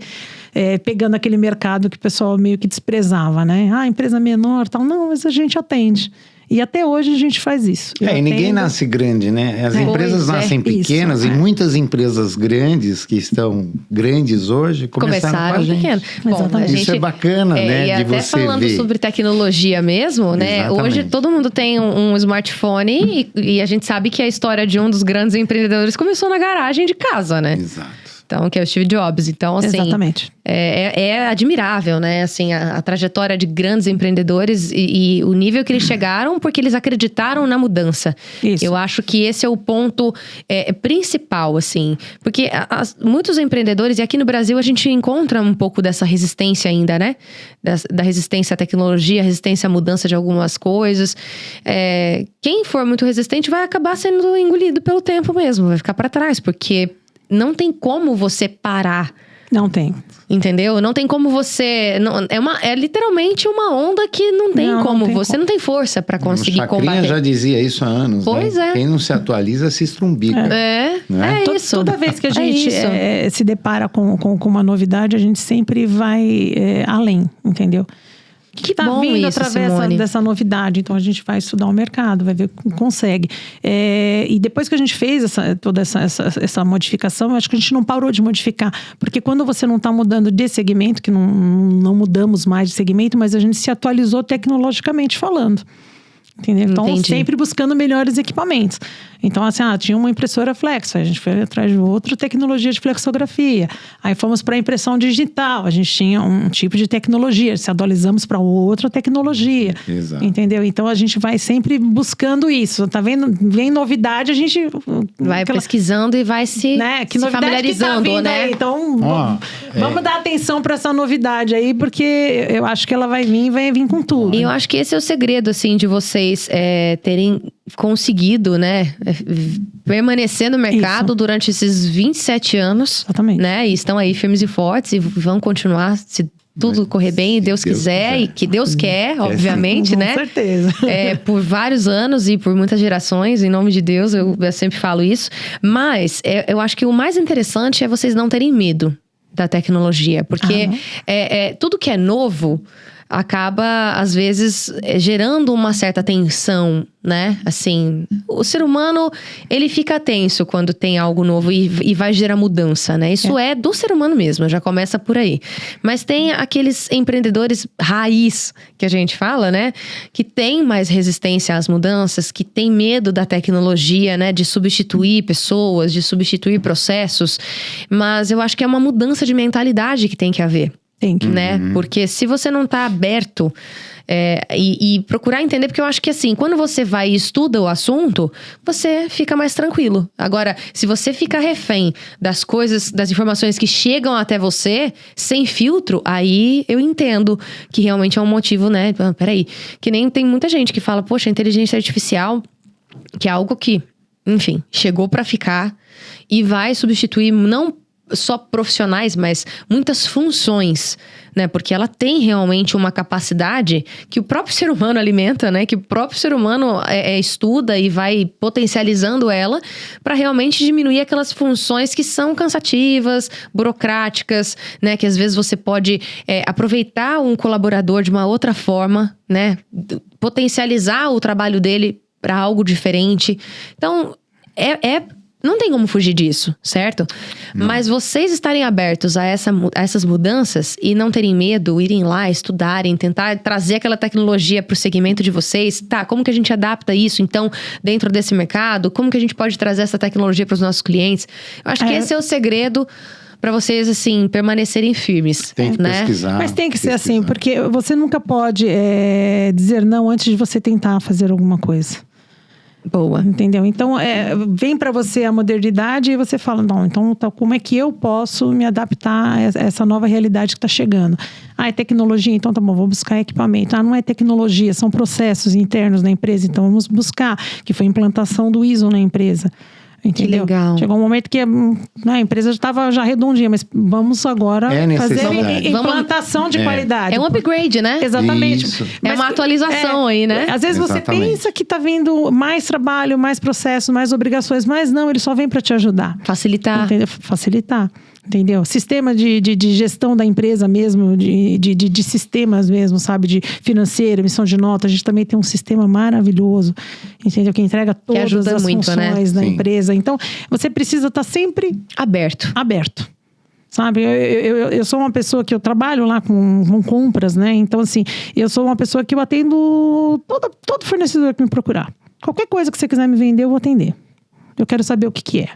Speaker 2: pegando aquele mercado que o pessoal meio que desprezava, né? Empresa menor, tal. Não, mas a gente atende. E até hoje a gente faz isso.
Speaker 3: E ninguém nasce grande, né? As empresas nascem pequenas e muitas empresas grandes, que estão grandes hoje, começaram
Speaker 1: pequeno.
Speaker 3: Bom, isso é bacana, né?
Speaker 1: E
Speaker 3: de
Speaker 1: até
Speaker 3: você
Speaker 1: falando
Speaker 3: ver.
Speaker 1: sobre tecnologia mesmo, né?
Speaker 3: Exatamente.
Speaker 1: Hoje todo mundo tem um smartphone e a gente sabe que a história de um dos grandes empreendedores começou na garagem de casa, né?
Speaker 3: Exato.
Speaker 1: Então, que é o Steve Jobs. Então, assim...
Speaker 2: Exatamente.
Speaker 1: É admirável, né? Assim, a trajetória de grandes empreendedores e o nível que eles chegaram porque eles acreditaram na mudança.
Speaker 2: Isso.
Speaker 1: Eu acho que esse é o ponto principal, assim. Porque muitos empreendedores, e aqui no Brasil a gente encontra um pouco dessa resistência ainda, né? Da resistência à tecnologia, resistência à mudança de algumas coisas. Quem for muito resistente vai acabar sendo engolido pelo tempo mesmo. Vai ficar para trás, porque... não tem como você parar.
Speaker 2: Não tem.
Speaker 1: Entendeu? Não tem como você... É literalmente uma onda que não tem como. Você não tem força pra conseguir combater.
Speaker 3: O Chacrinha já dizia isso há anos,
Speaker 1: pois
Speaker 3: né? Quem não se atualiza se estrumbica.
Speaker 1: É isso.
Speaker 2: Toda vez que a gente se depara com uma novidade, a gente sempre vai além, entendeu? Que tá vindo
Speaker 1: isso,
Speaker 2: através dessa novidade. Então, a gente vai estudar o mercado, vai ver como consegue. E depois que a gente fez toda essa modificação, eu acho que a gente não parou de modificar. Porque quando você não está mudando de segmento, que não mudamos mais de segmento, mas a gente se atualizou tecnologicamente falando. Entendeu? Então, sempre buscando melhores equipamentos. Então, assim, tinha uma impressora flex, a gente foi atrás de outra tecnologia de flexografia. Aí fomos para a impressão digital, a gente tinha um tipo de tecnologia, se atualizamos para outra tecnologia.
Speaker 3: Exato.
Speaker 2: Entendeu? Então, a gente vai sempre buscando isso. Tá vendo? Vem novidade, a gente...
Speaker 1: vai pesquisando e vai se familiarizando,
Speaker 2: que tá
Speaker 1: né?
Speaker 2: Aí. Então, vamos dar atenção para essa novidade aí, porque eu acho que ela vai vir com tudo.
Speaker 1: E eu acho que esse é o segredo, assim, de vocês terem conseguido, né, permanecer no mercado durante esses 27 anos.
Speaker 2: Exatamente.
Speaker 1: Né, e estão aí firmes e fortes e vão continuar, se tudo correr bem e Deus quiser, e que Deus quer, obviamente, né?
Speaker 2: Com certeza.
Speaker 1: Por vários anos e por muitas gerações, em nome de Deus, eu sempre falo isso. Mas eu acho que o mais interessante é vocês não terem medo da tecnologia, porque tudo que é novo acaba, às vezes, gerando uma certa tensão, né? Assim, o ser humano, ele fica tenso quando tem algo novo e vai gerar mudança, né? Isso é do ser humano mesmo, já começa por aí. Mas tem aqueles empreendedores raiz, que a gente fala, né? Que tem mais resistência às mudanças, que tem medo da tecnologia, né? De substituir pessoas, de substituir processos. Mas eu acho que é uma mudança de mentalidade que tem que haver.
Speaker 2: Tem que.
Speaker 1: Né? Porque se você não tá aberto e procurar entender, porque eu acho que assim, quando você vai e estuda o assunto, você fica mais tranquilo. Agora, se você fica refém das coisas, das informações que chegam até você, sem filtro, aí eu entendo que realmente é um motivo, né? Peraí, que nem tem muita gente que fala, poxa, inteligência artificial, que é algo que, enfim, chegou pra ficar e vai substituir, não só profissionais, mas muitas funções, né? Porque ela tem realmente uma capacidade que o próprio ser humano alimenta, né? Que o próprio ser humano estuda e vai potencializando ela para realmente diminuir aquelas funções que são cansativas, burocráticas, né? Que às vezes você pode aproveitar um colaborador de uma outra forma, né? Potencializar o trabalho dele para algo diferente. Então, não tem como fugir disso, certo? Não. Mas vocês estarem abertos a essas mudanças e não terem medo, irem lá, estudarem, tentar trazer aquela tecnologia para o segmento de vocês. Tá, como que a gente adapta isso, então, dentro desse mercado? Como que a gente pode trazer essa tecnologia para os nossos clientes? Eu acho que esse é o segredo para vocês, assim, permanecerem firmes.
Speaker 3: Tem que pesquisar.
Speaker 2: Mas tem que ser assim, porque você nunca pode dizer não antes de você tentar fazer alguma coisa.
Speaker 1: Boa.
Speaker 2: Entendeu? Então, vem para você a modernidade e você fala, não, então como é que eu posso me adaptar a essa nova realidade que está chegando? É tecnologia? Então tá bom, vou buscar equipamento. Não é tecnologia, são processos internos na empresa, então vamos buscar, que foi a implantação do ISO na empresa. Entendeu?
Speaker 1: Que legal.
Speaker 2: Chegou um momento que a empresa já estava redondinha, mas vamos agora fazer implantação de qualidade.
Speaker 1: É um upgrade, né?
Speaker 2: Exatamente.
Speaker 1: É uma atualização aí, né?
Speaker 2: Às vezes você pensa que está vindo mais trabalho, mais processo, mais obrigações, mas não, ele só vem para te ajudar.
Speaker 1: Facilitar.
Speaker 2: Entendeu? Facilitar. Entendeu? Sistema de gestão da empresa mesmo, de sistemas mesmo, sabe? De financeiro, emissão de nota. A gente também tem um sistema maravilhoso, entendeu? Que entrega todas as funções da empresa. Então, você precisa estar sempre
Speaker 1: aberto.
Speaker 2: Sabe, eu sou uma pessoa que eu trabalho lá com compras, né? Então, assim, eu sou uma pessoa que eu atendo todo fornecedor que me procurar. Qualquer coisa que você quiser me vender, eu vou atender. Eu quero saber o que é.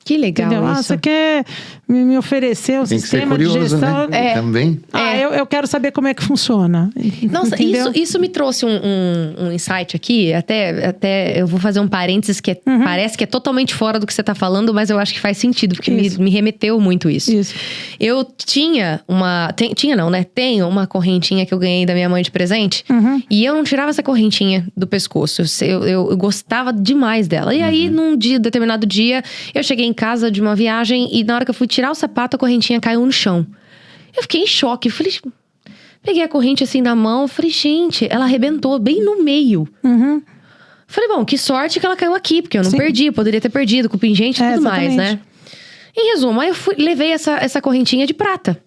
Speaker 1: Que legal.
Speaker 2: Entendeu?
Speaker 1: Isso.
Speaker 2: Você quer me oferecer um sistema de gestão?
Speaker 3: Né? Também.
Speaker 2: Eu quero saber como é que funciona.
Speaker 1: Nossa, isso me trouxe um insight aqui. Até eu vou fazer um parênteses que parece que é totalmente fora do que você está falando, mas eu acho que faz sentido, porque me remeteu muito isso. Eu tinha tenho uma correntinha que eu ganhei da minha mãe de presente. E eu não tirava essa correntinha do pescoço. Eu gostava demais dela. E aí, num determinado dia, eu cheguei em casa de uma viagem e na hora que eu fui tirar o sapato, a correntinha caiu no chão. Eu fiquei em choque. Peguei a corrente assim na mão, falei, gente, ela arrebentou bem no meio. Falei, bom, que sorte que ela caiu aqui, porque eu não perdi, eu poderia ter perdido com pingente e tudo mais, né? Em resumo, aí eu levei essa correntinha de prata.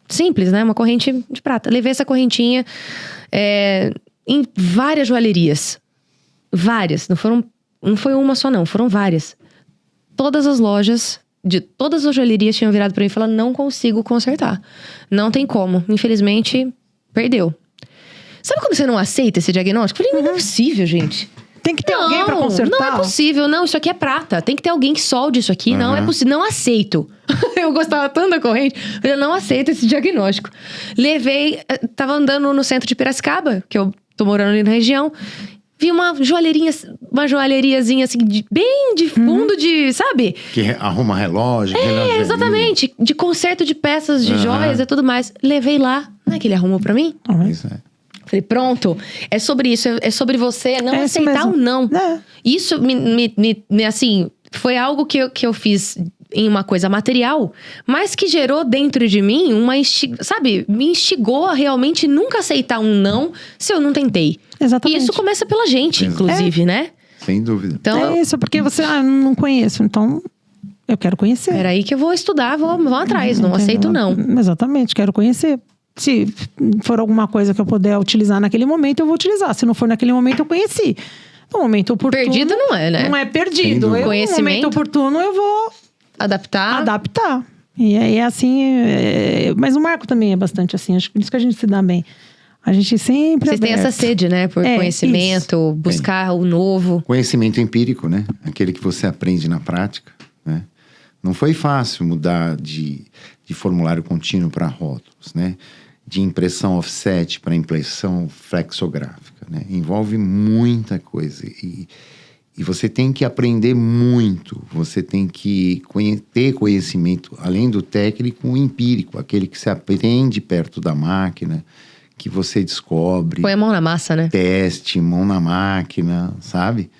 Speaker 1: Simples, né? Uma corrente de prata. Levei essa correntinha em várias joalherias. Várias. Não foi uma só, não. Foram várias. Todas as lojas, de todas as joalherias tinham virado pra mim e falaram, não consigo consertar. Não tem como. Infelizmente, perdeu. Sabe quando você não aceita esse diagnóstico? Eu falei, não é possível, gente.
Speaker 2: Tem que ter alguém pra consertar.
Speaker 1: Não é possível. Não, isso aqui é prata. Tem que ter alguém que solde isso aqui. Não é possível. Não aceito. Eu gostava tanto da corrente. Eu não aceito esse diagnóstico. Levei... Tava andando no centro de Piracicaba, que eu tô morando ali na região. Vi uma joalheriazinha assim, bem de fundo de, sabe?
Speaker 3: Que arruma relógio.
Speaker 1: Exatamente. De conserto de peças de joias e tudo mais. Levei lá. Não é que ele arrumou pra mim?
Speaker 3: Isso é.
Speaker 1: Falei, pronto. É sobre isso. É sobre você não aceitar o não. Isso assim, foi algo que eu fiz em uma coisa material, mas que gerou dentro de mim sabe? Me instigou a realmente nunca aceitar um não se eu não tentei.
Speaker 2: Exatamente.
Speaker 1: E isso começa pela gente, inclusive, né?
Speaker 3: Sem dúvida.
Speaker 1: Então,
Speaker 2: é isso, porque você, não conheço, então eu quero conhecer.
Speaker 1: Peraí que eu vou estudar, vou atrás, não aceito não.
Speaker 2: Exatamente, quero conhecer. Se for alguma coisa que eu puder utilizar naquele momento, eu vou utilizar. Se não for naquele momento, eu conheci. No momento oportuno...
Speaker 1: Perdido não é, né?
Speaker 2: Não é perdido. No momento oportuno, eu vou... Adaptar. E aí é assim... Mas o Marco também é bastante assim. Acho que por isso que a gente se dá bem. A gente sempre
Speaker 1: Vocês têm essa sede, né? Por conhecimento, buscar o novo.
Speaker 3: Conhecimento empírico, né? Aquele que você aprende na prática, né? Não foi fácil mudar de formulário contínuo para rótulos, né? De impressão offset para impressão flexográfica, né? Envolve muita coisa e você tem que aprender muito, você tem que ter conhecimento, além do técnico, o empírico, aquele que se aprende perto da máquina, que você descobre.
Speaker 1: Põe a mão na massa, né?
Speaker 3: Teste, mão na máquina, sabe?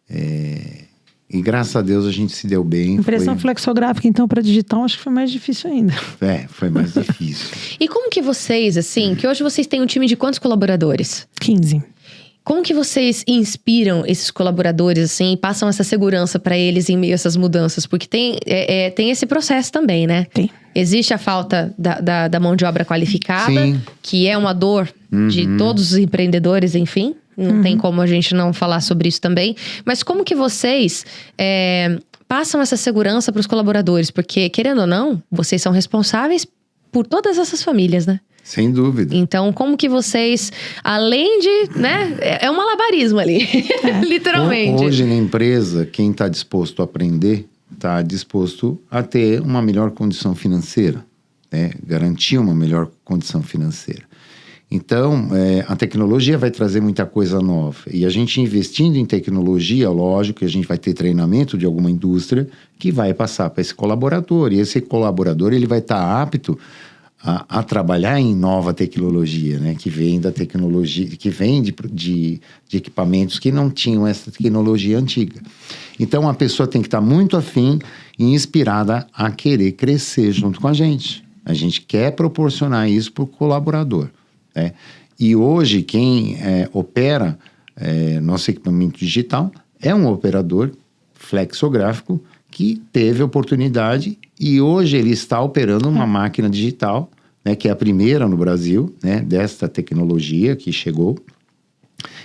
Speaker 3: E graças a Deus a gente se deu bem.
Speaker 2: Impressão flexográfica, então, para digital, acho que foi mais difícil ainda.
Speaker 3: Foi mais difícil.
Speaker 1: E como que vocês, assim, que hoje vocês têm um time de quantos colaboradores?
Speaker 2: 15.
Speaker 1: Como que vocês inspiram esses colaboradores, assim, e passam essa segurança para eles em meio a essas mudanças? Porque tem esse processo também, né?
Speaker 2: Tem.
Speaker 1: Existe a falta da mão de obra qualificada,
Speaker 3: Sim.
Speaker 1: que é uma dor de todos os empreendedores, enfim. Não tem como a gente não falar sobre isso também. Mas como que vocês passam essa segurança para os colaboradores? Porque, querendo ou não, vocês são responsáveis por todas essas famílias, né?
Speaker 3: Sem dúvida.
Speaker 1: Então, como que vocês, além de, né? É um malabarismo ali, literalmente.
Speaker 3: Hoje na empresa, quem está disposto a aprender, está disposto a ter uma melhor condição financeira, né? Garantir uma melhor condição financeira. Então, a tecnologia vai trazer muita coisa nova. E a gente investindo em tecnologia, lógico que a gente vai ter treinamento de alguma indústria que vai passar para esse colaborador. E esse colaborador, ele vai estar apto a trabalhar em nova tecnologia, né? Que vem da tecnologia, que vem de equipamentos que não tinham essa tecnologia antiga. Então, a pessoa tem que estar muito afim e inspirada a querer crescer junto com a gente. A gente quer proporcionar isso para o colaborador, né? E hoje, quem opera nosso equipamento digital é um operador flexográfico que teve oportunidade e hoje ele está operando uma máquina digital, né, que é a primeira no Brasil, né, desta tecnologia que chegou,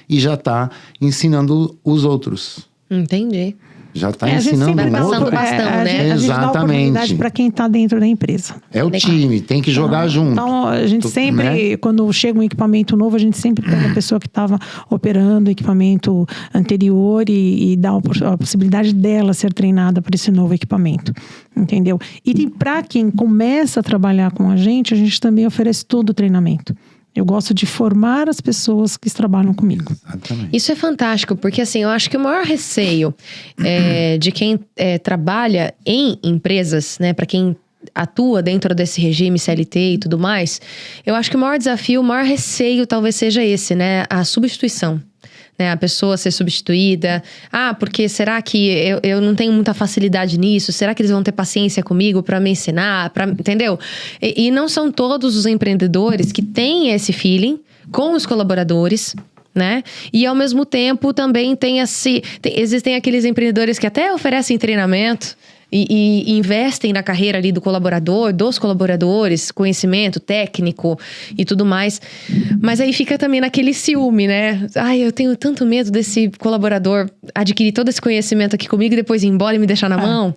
Speaker 3: e já está ensinando os outros.
Speaker 1: Entendi.
Speaker 3: Já está ensinando
Speaker 1: um
Speaker 3: outro.
Speaker 1: o bastão, né?
Speaker 2: A gente dá oportunidade para quem está dentro da empresa.
Speaker 3: É o time, tem que jogar junto.
Speaker 2: Então, a gente sempre, quando chega um equipamento novo, a gente sempre pega a pessoa que estava operando o equipamento anterior e dá a possibilidade dela ser treinada para esse novo equipamento. Entendeu? E para quem começa a trabalhar com a gente também oferece todo o treinamento. Eu gosto de formar as pessoas que trabalham comigo.
Speaker 3: Exatamente.
Speaker 1: Isso é fantástico, porque assim, eu acho que o maior receio de quem trabalha em empresas, né, para quem atua dentro desse regime CLT e tudo mais, eu acho que o maior desafio, o maior receio talvez seja esse, né, a substituição. Né, a pessoa ser substituída. Porque será que eu não tenho muita facilidade nisso? Será que eles vão ter paciência comigo para me ensinar? Entendeu? E não são todos os empreendedores que têm esse feeling com os colaboradores, né? E ao mesmo tempo também existem aqueles empreendedores que até oferecem treinamento e investem na carreira ali do colaborador, dos colaboradores, conhecimento técnico e tudo mais. Mas aí fica também naquele ciúme, né? Eu tenho tanto medo desse colaborador adquirir todo esse conhecimento aqui comigo e depois ir embora e me deixar na mão.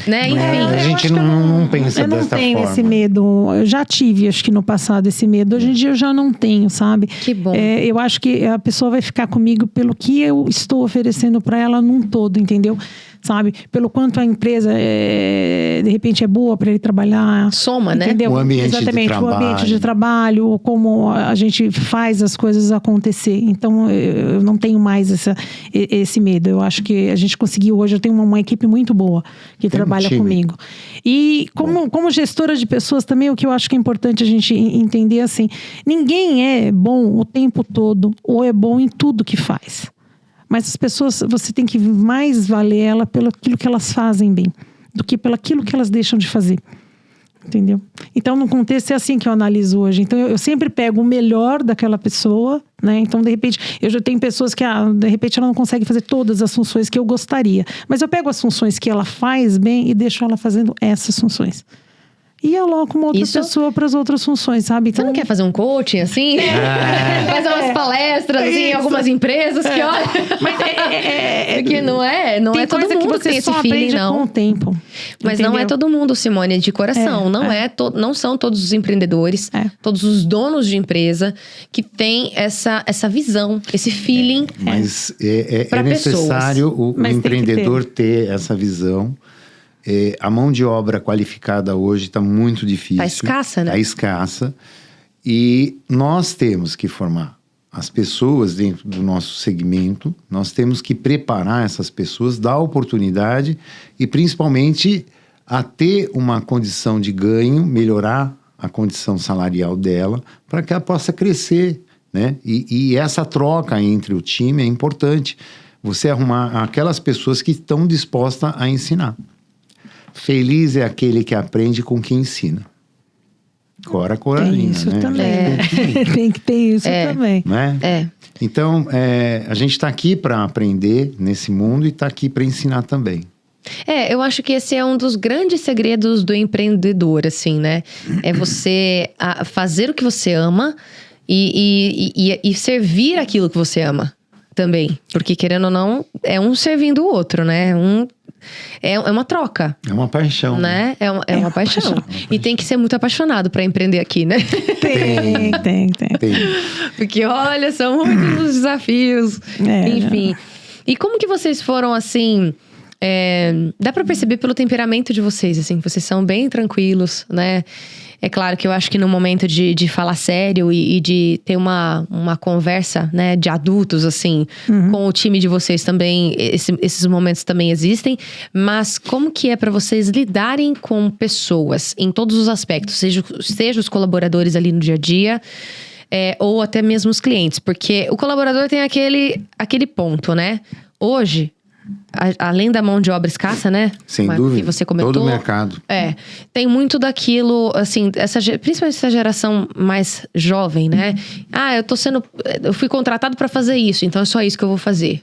Speaker 1: Né? Enfim.
Speaker 3: A gente não pensa dessa forma. Eu não tenho
Speaker 2: esse medo. Eu já tive, acho que no passado, esse medo. Hoje em dia eu já não tenho, sabe?
Speaker 1: Que bom.
Speaker 2: Eu acho que a pessoa vai ficar comigo pelo que eu estou oferecendo para ela num todo, entendeu? Sabe? Pelo quanto a empresa, de repente, é boa para ele trabalhar.
Speaker 1: Soma, né?
Speaker 2: Entendeu?
Speaker 3: O ambiente
Speaker 2: Exatamente,
Speaker 3: de trabalho.
Speaker 2: O ambiente de trabalho, como a gente faz as coisas acontecer. Então, eu não tenho mais esse medo. Eu acho que a gente conseguiu hoje, eu tenho uma equipe muito boa que trabalha comigo. E como gestora de pessoas também, o que eu acho que é importante a gente entender assim, ninguém é bom o tempo todo ou é bom em tudo que faz. Mas as pessoas, você tem que mais valer ela pelo aquilo que elas fazem bem, do que pelo aquilo que elas deixam de fazer. Entendeu? Então, no contexto, é assim que eu analiso hoje. Então, eu sempre pego o melhor daquela pessoa, né? Então, de repente, eu já tenho pessoas que, de repente, ela não consegue fazer todas as funções que eu gostaria. Mas eu pego as funções que ela faz bem e deixo ela fazendo essas funções. E aloco uma outra pessoa para as outras funções, sabe? Então,
Speaker 1: você não quer fazer um coaching, assim? Fazer umas palestras, assim, em algumas empresas que, olha... Mas porque não é todo mundo que tem esse feeling, não.
Speaker 2: Com o tempo.
Speaker 1: Mas
Speaker 2: entendeu?
Speaker 1: não é todo mundo, Simone, de coração. Não são todos os empreendedores, todos os donos de empresa que têm essa visão, esse feeling.
Speaker 3: Mas é necessário o empreendedor ter essa visão. A mão de obra qualificada hoje está muito difícil.
Speaker 1: Está escassa, né?
Speaker 3: Está escassa. E nós temos que formar as pessoas dentro do nosso segmento. Nós temos que preparar essas pessoas, dar oportunidade e principalmente a ter uma condição de ganho, melhorar a condição salarial dela para que ela possa crescer, né? E essa troca entre o time é importante. Você arrumar aquelas pessoas que estão dispostas a ensinar. Feliz é aquele que aprende com quem ensina. Coragem,
Speaker 2: tem isso,
Speaker 3: né?
Speaker 2: Também. Tem que ter isso também.
Speaker 3: Né? Então, a gente está aqui para aprender nesse mundo e está aqui para ensinar também.
Speaker 1: Eu acho que esse é um dos grandes segredos do empreendedor, assim, né? É você fazer o que você ama e servir aquilo que você ama também. Porque, querendo ou não, é um servindo o outro, né? É uma troca.
Speaker 3: É uma paixão.
Speaker 1: Né? É uma paixão. E tem que ser muito apaixonado para empreender aqui, né?
Speaker 2: Tem.
Speaker 1: Porque, olha, são muitos desafios. Enfim. E como que vocês foram, assim... dá para perceber pelo temperamento de vocês, assim. Vocês são bem tranquilos, né? É claro que eu acho que no momento de falar sério e de ter uma conversa, né, de adultos, assim, com o time de vocês também, esses momentos também existem. Mas como que é para vocês lidarem com pessoas em todos os aspectos? Seja os colaboradores ali no dia a dia, ou até mesmo os clientes. Porque o colaborador tem aquele ponto, né? Hoje... além da mão de obra escassa, né?
Speaker 3: Sem dúvida.
Speaker 1: Que você comentou.
Speaker 3: Todo o mercado.
Speaker 1: Tem muito daquilo, assim, principalmente essa geração mais jovem, né? Eu fui contratado para fazer isso, então é só isso que eu vou fazer.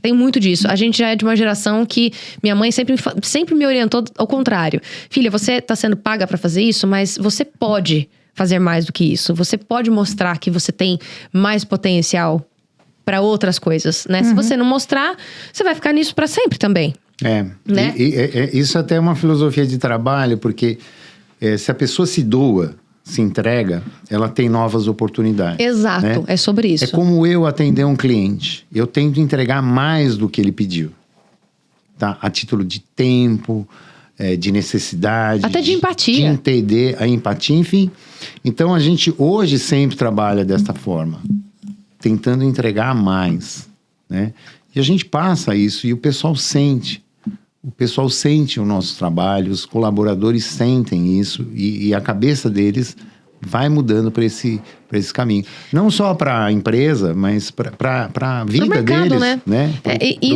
Speaker 1: Tem muito disso. A gente já é de uma geração que minha mãe sempre me orientou ao contrário. Filha, você tá sendo paga pra fazer isso, mas você pode fazer mais do que isso. Você pode mostrar que você tem mais potencial pra outras coisas, né? Se você não mostrar, você vai ficar nisso pra sempre também. Né?
Speaker 3: Isso até é uma filosofia de trabalho, porque se a pessoa se doa, se entrega, ela tem novas oportunidades.
Speaker 1: Exato,
Speaker 3: né?
Speaker 1: é sobre isso.
Speaker 3: É como eu atender um cliente. Eu tento entregar mais do que ele pediu. Tá? A título de tempo, de necessidade.
Speaker 1: Até de empatia.
Speaker 3: De entender a empatia, enfim. Então, a gente hoje sempre trabalha desta forma. Tentando entregar mais, né? E a gente passa isso e o pessoal sente. O pessoal sente o nosso trabalho, os colaboradores sentem isso e a cabeça deles vai mudando para esse caminho. Não só para a empresa, mas para a vida
Speaker 1: mercado,
Speaker 3: deles, né?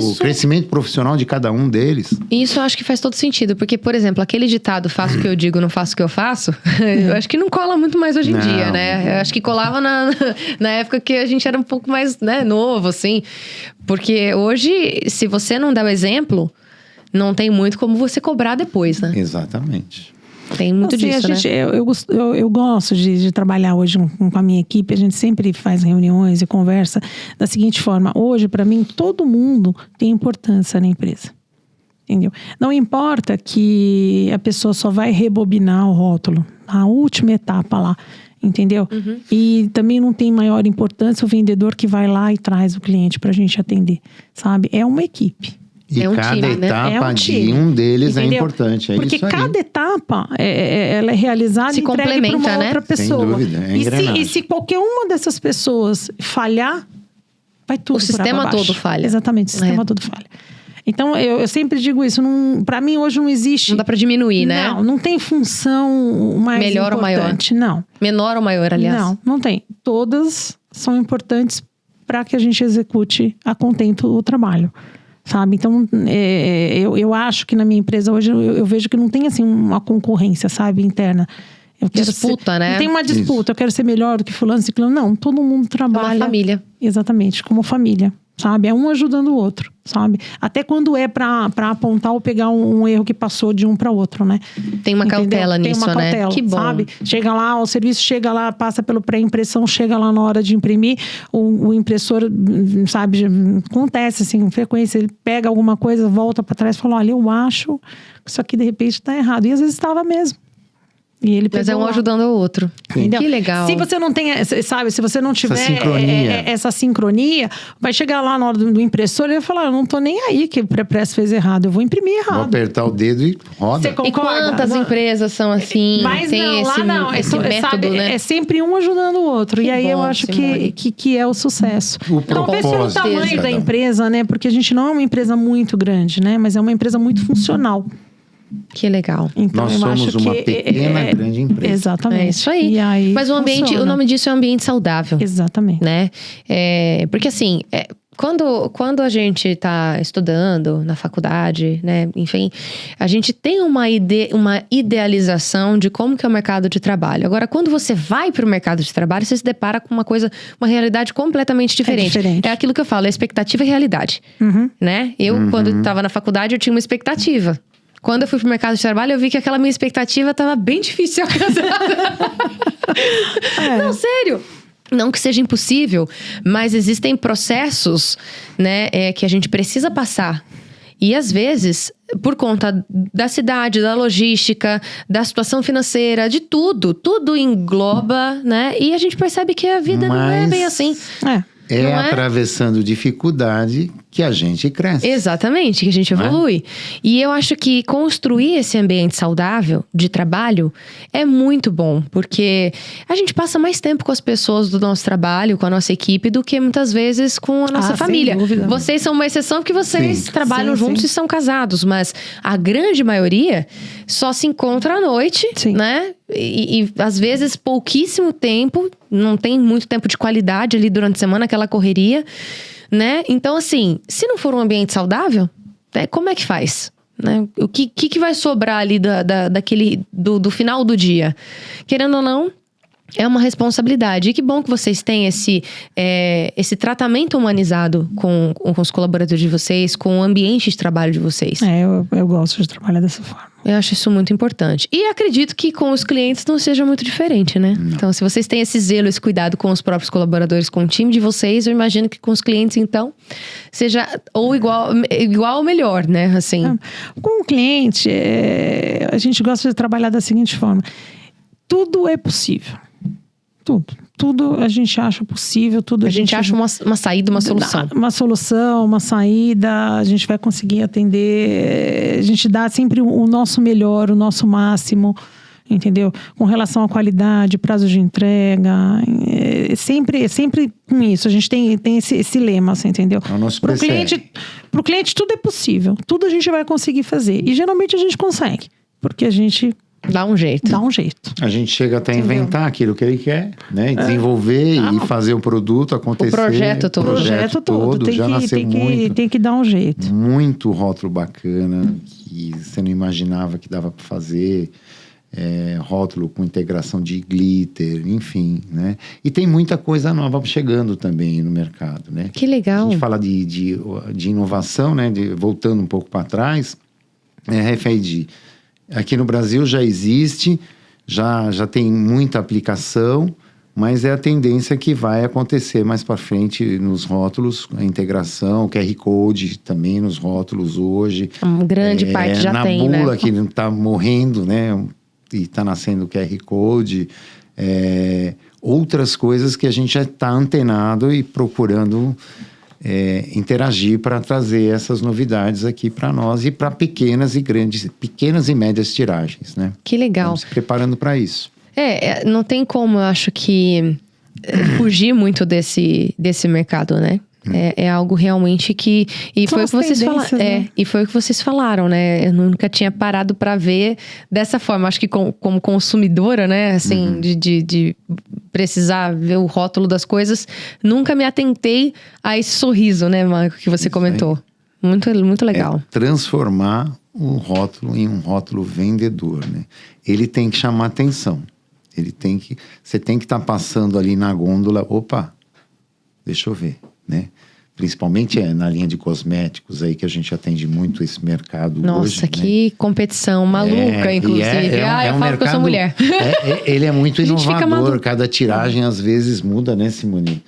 Speaker 3: O crescimento profissional de cada um deles.
Speaker 1: Isso eu acho que faz todo sentido, porque, por exemplo, aquele ditado, faço o que eu digo, não faço o que eu faço, eu acho que não cola muito mais hoje em dia, né? Eu acho que colava na época que a gente era um pouco mais, né, novo, assim. Porque hoje, se você não der o exemplo, não tem muito como você cobrar depois, né?
Speaker 3: Exatamente.
Speaker 1: Tem muito disso, né?
Speaker 2: Eu gosto de trabalhar hoje com a minha equipe. A gente sempre faz reuniões e conversa da seguinte forma. Hoje, para mim, todo mundo tem importância na empresa. Entendeu? Não importa que a pessoa só vai rebobinar o rótulo. A última etapa lá. Entendeu? E também não tem maior importância o vendedor que vai lá e traz o cliente pra gente atender. Sabe? É uma equipe.
Speaker 3: E cada
Speaker 1: time, né?
Speaker 3: etapa de um deles é importante.
Speaker 2: Porque
Speaker 3: isso aí.
Speaker 2: cada etapa ela é realizada e entregue para uma outra pessoa.
Speaker 3: Sem dúvida,
Speaker 2: e se qualquer uma dessas pessoas falhar, vai tudo.
Speaker 1: O sistema todo falha.
Speaker 2: Exatamente, o sistema todo falha. Então, eu sempre digo isso. Para mim, hoje não existe.
Speaker 1: Não dá pra diminuir, né?
Speaker 2: Não tem função mais
Speaker 1: melhor
Speaker 2: importante.
Speaker 1: ou maior?
Speaker 2: Não.
Speaker 1: Menor ou maior, aliás?
Speaker 2: Não tem. Todas são importantes para que a gente execute a contento o trabalho. Sabe? Então, eu acho que na minha empresa hoje eu vejo que não tem assim uma concorrência, sabe, interna.
Speaker 1: Disputa, né?
Speaker 2: Não tem uma disputa, eu quero ser melhor do que fulano, ciclano. Não, todo mundo trabalha.
Speaker 1: É uma família.
Speaker 2: Exatamente, como família, sabe? É um ajudando o outro, sabe? Até quando é pra apontar ou pegar um erro que passou de um para outro, né?
Speaker 1: Tem uma cautela nisso,
Speaker 2: tem uma cautela,
Speaker 1: né? Que bom.
Speaker 2: Sabe? Chega lá, o serviço chega lá, passa pelo pré-impressão, chega lá na hora de imprimir, o impressor, sabe? Acontece assim, com frequência, ele pega alguma coisa, volta para trás e fala, olha, eu acho que isso aqui de repente tá errado. E às vezes estava mesmo. E ele
Speaker 1: Mas é um ajudando o outro.
Speaker 2: Entendeu?
Speaker 1: Que legal.
Speaker 2: Se você não tem, sabe, se você não tiver
Speaker 3: essa
Speaker 2: sincronia, vai chegar lá na hora do impressor e vai falar, eu não tô nem aí que o pré-press fez errado, eu vou imprimir errado.
Speaker 3: Vou apertar o dedo e roda.
Speaker 1: E quantas empresas são assim?
Speaker 2: Mas
Speaker 1: tem
Speaker 2: não,
Speaker 1: esse,
Speaker 2: lá não.
Speaker 1: esse método,
Speaker 2: sabe,
Speaker 1: né?
Speaker 2: É sempre um ajudando o outro.
Speaker 1: Que
Speaker 2: e aí
Speaker 1: bom,
Speaker 2: eu acho que é o sucesso. Talvez pelo tamanho da empresa, né? Porque a gente não é uma empresa muito grande, né? Mas é uma empresa muito funcional.
Speaker 1: Que legal.
Speaker 2: Então,
Speaker 3: nós somos uma pequena, grande empresa.
Speaker 2: Exatamente.
Speaker 1: É isso aí.
Speaker 2: E aí
Speaker 1: mas o ambiente, o nome disso é ambiente saudável.
Speaker 2: Exatamente.
Speaker 1: Né? Porque assim, quando a gente está estudando na faculdade, né? Enfim, a gente tem uma idealização de como que é o mercado de trabalho. Agora, quando você vai para o mercado de trabalho, você se depara com uma realidade completamente diferente. É aquilo que eu falo, é expectativa e realidade. Né? Eu, quando estava na faculdade, eu tinha uma expectativa. Quando eu fui pro mercado de trabalho, eu vi que aquela minha expectativa estava bem difícil de alcançar. Não, sério. Não que seja impossível, mas existem processos, né, que a gente precisa passar. E às vezes, por conta da cidade, da logística, da situação financeira, de tudo engloba, né? E a gente percebe que a vida não é bem assim.
Speaker 3: É atravessando dificuldade que a gente cresce.
Speaker 1: Exatamente, que a gente evolui. E eu acho que construir esse ambiente saudável de trabalho é muito bom, porque a gente passa mais tempo com as pessoas do nosso trabalho, com a nossa equipe, do que muitas vezes com a nossa família.
Speaker 2: Sem dúvida.
Speaker 1: Vocês são uma exceção porque vocês trabalham juntos e são casados, mas a grande maioria só se encontra à noite, né? E às vezes pouquíssimo tempo, não tem muito tempo de qualidade ali durante a semana, aquela correria, né? Então, assim, se não for um ambiente saudável, né, como é que faz? Né? O que vai sobrar ali do final do dia? Querendo ou não, É uma responsabilidade. E que bom que vocês têm esse tratamento humanizado com os colaboradores de vocês, com o ambiente de trabalho de vocês.
Speaker 2: Eu gosto de trabalhar dessa forma.
Speaker 1: Eu acho isso muito importante. E acredito que com os clientes não seja muito diferente, né?
Speaker 3: Não.
Speaker 1: Então, se vocês têm esse zelo, esse cuidado com os próprios colaboradores, com o time de vocês, eu imagino que com os clientes, então, seja ou igual ou melhor, né? Assim.
Speaker 2: Com o cliente, a gente gosta de trabalhar da seguinte forma. Tudo é possível. Tudo a gente acha possível, tudo
Speaker 1: a gente acha uma saída, uma solução.
Speaker 2: Uma solução, uma saída, a gente vai conseguir atender, a gente dá sempre o nosso melhor, o nosso máximo, entendeu? Com relação à qualidade, prazo de entrega, é sempre com isso, a gente tem esse lema, assim, entendeu?
Speaker 3: É o nosso
Speaker 2: pro cliente tudo é possível, tudo a gente vai conseguir fazer, e geralmente a gente consegue, porque a gente...
Speaker 1: Dá um jeito.
Speaker 3: A gente chega até a inventar aquilo que ele quer, né? E desenvolver e fazer o produto acontecer.
Speaker 1: O projeto todo.
Speaker 2: O projeto todo.
Speaker 3: Já nasceu muito.
Speaker 2: Tem que dar um jeito.
Speaker 3: Muito rótulo bacana, que você não imaginava que dava para fazer. Rótulo com integração de glitter, enfim, né? E tem muita coisa nova chegando também no mercado, né?
Speaker 1: Que legal.
Speaker 3: A gente fala de inovação, né? Voltando um pouco para trás, RFID. Aqui no Brasil já existe, já tem muita aplicação, mas é a tendência que vai acontecer mais para frente nos rótulos, a integração, o QR Code também nos rótulos hoje.
Speaker 1: Uma grande parte já tem, né?
Speaker 3: Na bula que não está morrendo, né? E está nascendo o QR Code. Outras coisas que a gente já está antenado e procurando... interagir para trazer essas novidades aqui para nós e para pequenas e médias tiragens, né?
Speaker 1: Que legal.
Speaker 3: Estamos se preparando para isso.
Speaker 1: Não tem como, eu acho que fugir muito desse mercado, né? É algo realmente que... E foi o que vocês falaram, né? E foi o que vocês falaram, né? Eu nunca tinha parado para ver dessa forma. Acho que como consumidora, né? Assim, de precisar ver o rótulo das coisas. Nunca me atentei a esse sorriso, né, Marco, que você comentou. Muito, muito legal.
Speaker 3: Transformar o rótulo em um rótulo vendedor, né? Ele tem que chamar atenção. Você tem que estar passando ali na gôndola. Opa, deixa eu ver, né? Principalmente na linha de cosméticos aí que a gente atende muito esse mercado hoje.
Speaker 1: Nossa, que competição maluca, inclusive. Eu falo que eu sou mulher.
Speaker 3: Ele é muito inovador. Cada tiragem às vezes muda, né, Simone?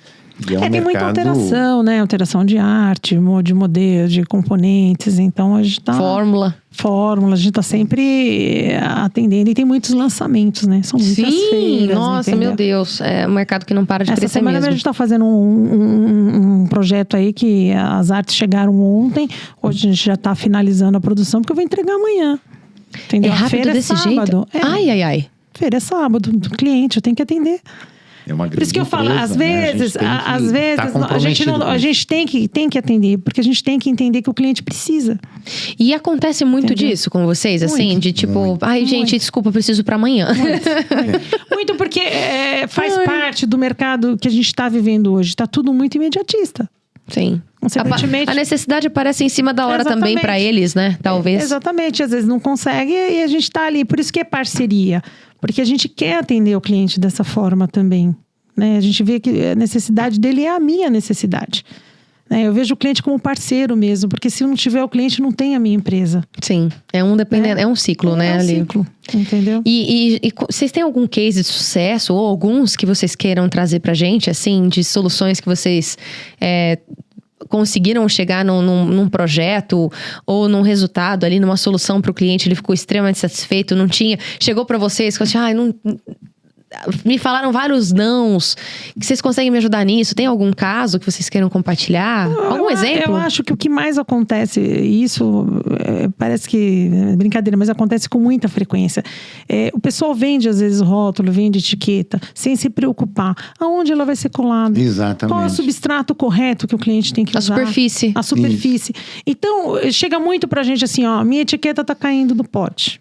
Speaker 2: Tem muita alteração, né? Alteração de arte, de modelo, de componentes. Então a gente tá... Fórmula, a gente tá sempre atendendo. E tem muitos lançamentos, né? São muitas feiras.
Speaker 1: Nossa, entendeu? Meu Deus. É um mercado que não para de crescer mesmo. Essa semana
Speaker 2: a gente tá fazendo um projeto aí que as artes chegaram ontem. Hoje a gente já tá finalizando a produção, porque eu vou entregar amanhã. Entendeu?
Speaker 1: É rápido
Speaker 2: a feira
Speaker 1: desse
Speaker 2: sábado.
Speaker 1: jeito? Ai.
Speaker 2: Feira é sábado, do cliente, eu tenho que atender.
Speaker 3: É uma grande
Speaker 2: Por isso que eu falo,
Speaker 3: empresa,
Speaker 2: às vezes,
Speaker 3: né?
Speaker 2: a gente tem que atender, porque a gente tem que entender que o cliente precisa.
Speaker 1: E acontece muito disso com vocês, assim, de tipo, gente, desculpa, eu preciso para amanhã.
Speaker 2: Muito porque faz parte do mercado que a gente está vivendo hoje, está tudo muito imediatista.
Speaker 1: Sim.
Speaker 2: Consequentemente,
Speaker 1: a necessidade aparece em cima da hora também para eles, né? Talvez.
Speaker 2: Exatamente, às vezes não consegue e a gente está ali. Por isso que é parceria. Porque a gente quer atender o cliente dessa forma também. Né? A gente vê que a necessidade dele é a minha necessidade. Né? Eu vejo o cliente como parceiro mesmo. Porque se não tiver o cliente, não tem a minha empresa.
Speaker 1: Sim, é um ciclo, né?
Speaker 2: É um ciclo, entendeu?
Speaker 1: E vocês têm algum case de sucesso? Ou alguns que vocês queiram trazer pra gente, assim, de soluções que vocês... conseguiram chegar num projeto ou num resultado ali, numa solução para o cliente, ele ficou extremamente satisfeito, chegou para vocês, me falaram vários nãos, que vocês conseguem me ajudar nisso? Tem algum caso que vocês queiram compartilhar? Algum exemplo?
Speaker 2: Eu acho que o que mais acontece, isso parece que é brincadeira, mas acontece com muita frequência. O pessoal vende às vezes rótulo, vende etiqueta, sem se preocupar. Aonde ela vai ser colada?
Speaker 3: Exatamente.
Speaker 2: Qual é o substrato correto que o cliente tem que usar?
Speaker 1: A superfície.
Speaker 2: Isso. Então, chega muito pra gente assim, minha etiqueta tá caindo do pote.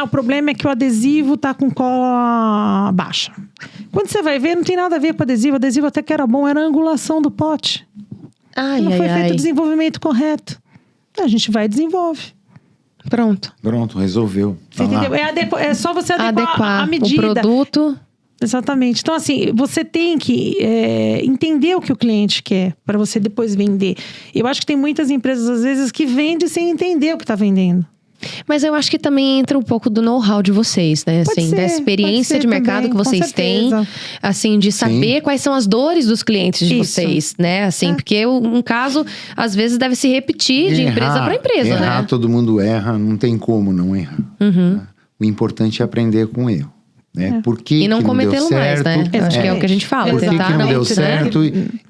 Speaker 2: O problema é que o adesivo tá com cola baixa. Quando você vai ver, não tem nada a ver com o adesivo. O adesivo até que era bom, era a angulação do pote. Não foi feito o desenvolvimento correto. A gente vai e desenvolve.
Speaker 1: Pronto,
Speaker 3: resolveu.
Speaker 2: Você entendeu? É só você adequar a medida.
Speaker 1: O produto
Speaker 2: Exatamente. Então, assim, você tem que entender o que o cliente quer para você depois vender. Eu acho que tem muitas empresas, às vezes, que vendem sem entender o que está vendendo.
Speaker 1: Mas eu acho que também entra um pouco do know-how de vocês, né?
Speaker 2: Pode
Speaker 1: Assim,
Speaker 2: ser,
Speaker 1: da experiência de mercado
Speaker 2: também,
Speaker 1: que vocês têm. Assim, de saber quais são as dores dos clientes de vocês, né? Assim, porque um caso, às vezes, deve se repetir de empresa para empresa, né?
Speaker 3: Errar, todo mundo erra, não tem como não errar. Né? O importante é aprender com o erro. Né? Por que
Speaker 1: e não cometê-lo mais, né? Acho que é o que a gente fala.
Speaker 3: Por que não deu
Speaker 1: né?
Speaker 3: certo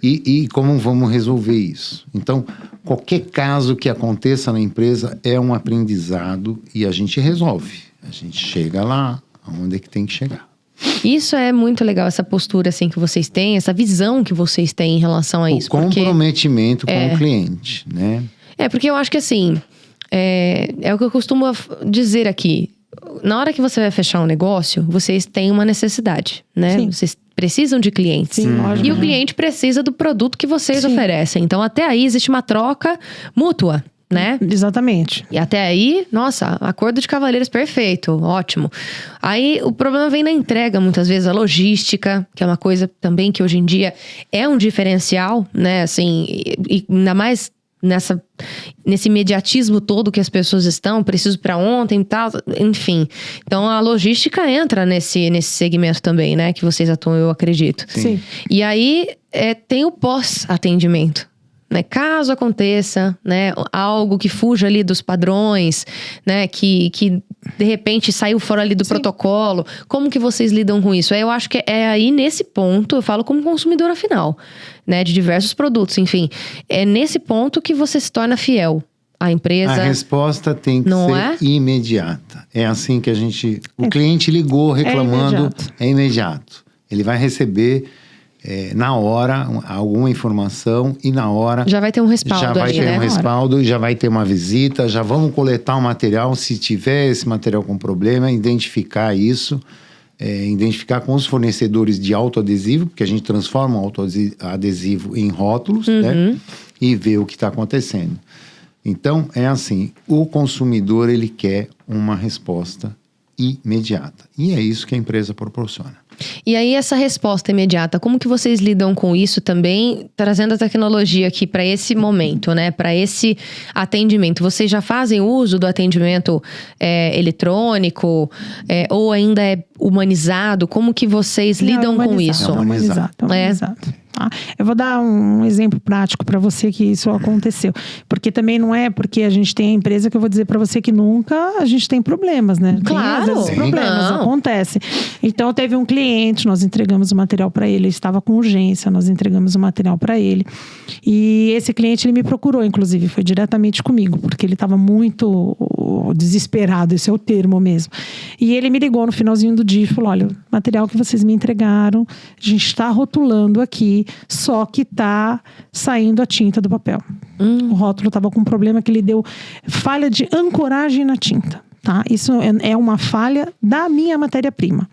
Speaker 3: e como vamos resolver isso? Então, qualquer caso que aconteça na empresa é um aprendizado e a gente resolve. A gente chega lá onde é que tem que chegar.
Speaker 1: Isso é muito legal, essa postura assim que vocês têm, essa visão que vocês têm em relação a isso.
Speaker 3: O comprometimento com o cliente, né?
Speaker 1: Porque eu acho que assim, é o que eu costumo dizer aqui. Na hora que você vai fechar um negócio, vocês têm uma necessidade, né?
Speaker 2: Sim.
Speaker 1: Vocês precisam de clientes.
Speaker 2: Sim, lógico.
Speaker 1: E o cliente precisa do produto que vocês oferecem. Então, até aí, existe uma troca mútua, né?
Speaker 2: Exatamente.
Speaker 1: E até aí, nossa, acordo de cavalheiros perfeito, ótimo. Aí, o problema vem na entrega, muitas vezes, a logística, que é uma coisa também que hoje em dia é um diferencial, né? Assim, e ainda mais nesse imediatismo todo que as pessoas estão, preciso para ontem e tal, enfim. Então, a logística entra nesse segmento também, né? Que vocês atuam, eu acredito.
Speaker 2: Sim.
Speaker 1: E aí, tem o pós-atendimento. Né? Caso aconteça, né, algo que fuja ali dos padrões, né, que de repente saiu fora ali do protocolo, como que vocês lidam com isso? Eu acho que é aí nesse ponto, eu falo como consumidora final, né, de diversos produtos, enfim, é nesse ponto que você se torna fiel à empresa.
Speaker 3: A resposta tem que ser imediata. É assim que o cliente ligou reclamando, é imediato. Ele vai receber na hora alguma informação e na hora
Speaker 1: já vai ter um respaldo,
Speaker 3: já vai ter um respaldo, já vai ter uma visita, já vamos coletar o material, se tiver esse material com problema, identificar isso, identificar com os fornecedores de autoadesivo, porque a gente transforma o autoadesivo em rótulos, né? E ver o que está acontecendo. Então, é assim, o consumidor ele quer uma resposta imediata. E é isso que a empresa proporciona.
Speaker 1: E aí, essa resposta imediata, como que vocês lidam com isso também, trazendo a tecnologia aqui para esse momento, né? Para esse atendimento. Vocês já fazem uso do atendimento eletrônico ou ainda é humanizado? Como que vocês lidam com isso?
Speaker 2: É humanizado. Tá? Eu vou dar um exemplo prático para você que isso aconteceu. Porque também não é porque a gente tem a empresa que eu vou dizer para você que nunca a gente tem problemas, né?
Speaker 1: Claro.
Speaker 2: Tem, às vezes, problemas acontecem. Então, teve um cliente, nós entregamos o material para ele, ele estava com urgência, nós entregamos o material para ele. E esse cliente, ele me procurou, inclusive, foi diretamente comigo, porque ele estava muito desesperado, esse é o termo mesmo. E ele me ligou no finalzinho do dia e falou: olha, o material que vocês me entregaram, a gente está rotulando aqui, só que está saindo a tinta do papel. O rótulo estava com um problema que ele deu falha de ancoragem na tinta. Tá? Isso é uma falha da minha matéria-prima.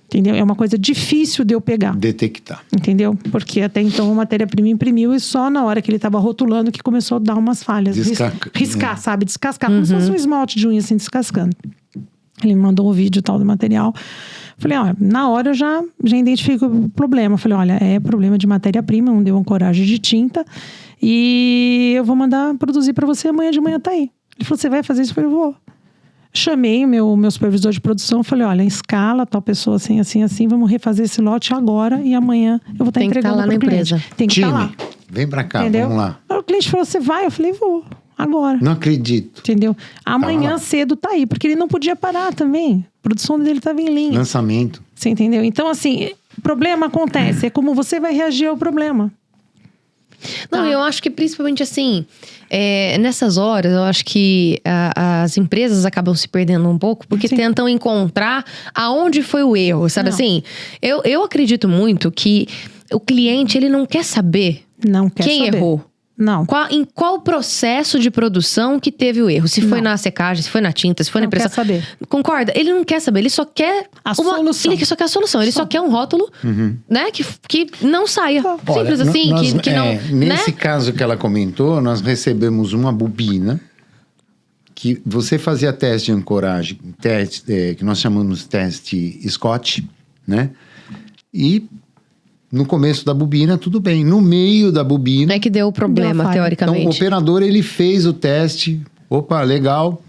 Speaker 2: Entendeu? É uma coisa difícil de eu pegar.
Speaker 3: Detectar.
Speaker 2: Entendeu? Porque até então a matéria-prima imprimiu e só na hora que ele estava rotulando que começou a dar umas falhas. Riscar, sabe? Descascar. Como se fosse um esmalte de unha assim, descascando. Ele me mandou o vídeo tal do material. Falei, olha, na hora eu já identifico o problema. Falei, olha, é problema de matéria-prima, não deu ancoragem de tinta. E eu vou mandar produzir para você, amanhã de manhã tá aí. Ele falou, você vai fazer isso? Eu falei, vou. Chamei o meu supervisor de produção, falei, olha, escala, tal pessoa assim, assim, assim, vamos refazer esse lote agora e amanhã eu vou estar entregando
Speaker 1: lá na empresa.
Speaker 2: Tem que estar lá.
Speaker 3: Vem pra cá,
Speaker 2: entendeu?
Speaker 3: Vamos lá.
Speaker 2: O cliente falou, você vai? Eu falei, vou, agora.
Speaker 3: Não acredito.
Speaker 2: Entendeu? Amanhã cedo tá aí, porque ele não podia parar também. A produção dele estava em linha.
Speaker 3: Lançamento.
Speaker 2: Você entendeu? Então, assim, o problema acontece, é como você vai reagir ao problema.
Speaker 1: Não, eu acho que principalmente assim, nessas horas, eu acho que as empresas acabam se perdendo um pouco, porque tentam encontrar aonde foi o erro, sabe assim? Eu acredito muito que o cliente, ele não quer saber quem errou.
Speaker 2: Não.
Speaker 1: Em qual processo de produção que teve o erro? Se foi na secagem, se foi na tinta, se foi na impressão.
Speaker 2: Não quer saber.
Speaker 1: Concorda? Ele não quer saber, ele só quer
Speaker 2: a solução.
Speaker 1: Ele só quer a solução, ele só quer um rótulo, né? Que não saia. Simples assim, que não...
Speaker 3: Nesse caso que ela comentou, nós recebemos uma bobina que você fazia teste de ancoragem, que nós chamamos teste Scott, né? E no começo da bobina, tudo bem. No meio da bobina...
Speaker 1: É que deu o problema, teoricamente.
Speaker 3: Então, o operador, ele fez o teste. Opa, legal.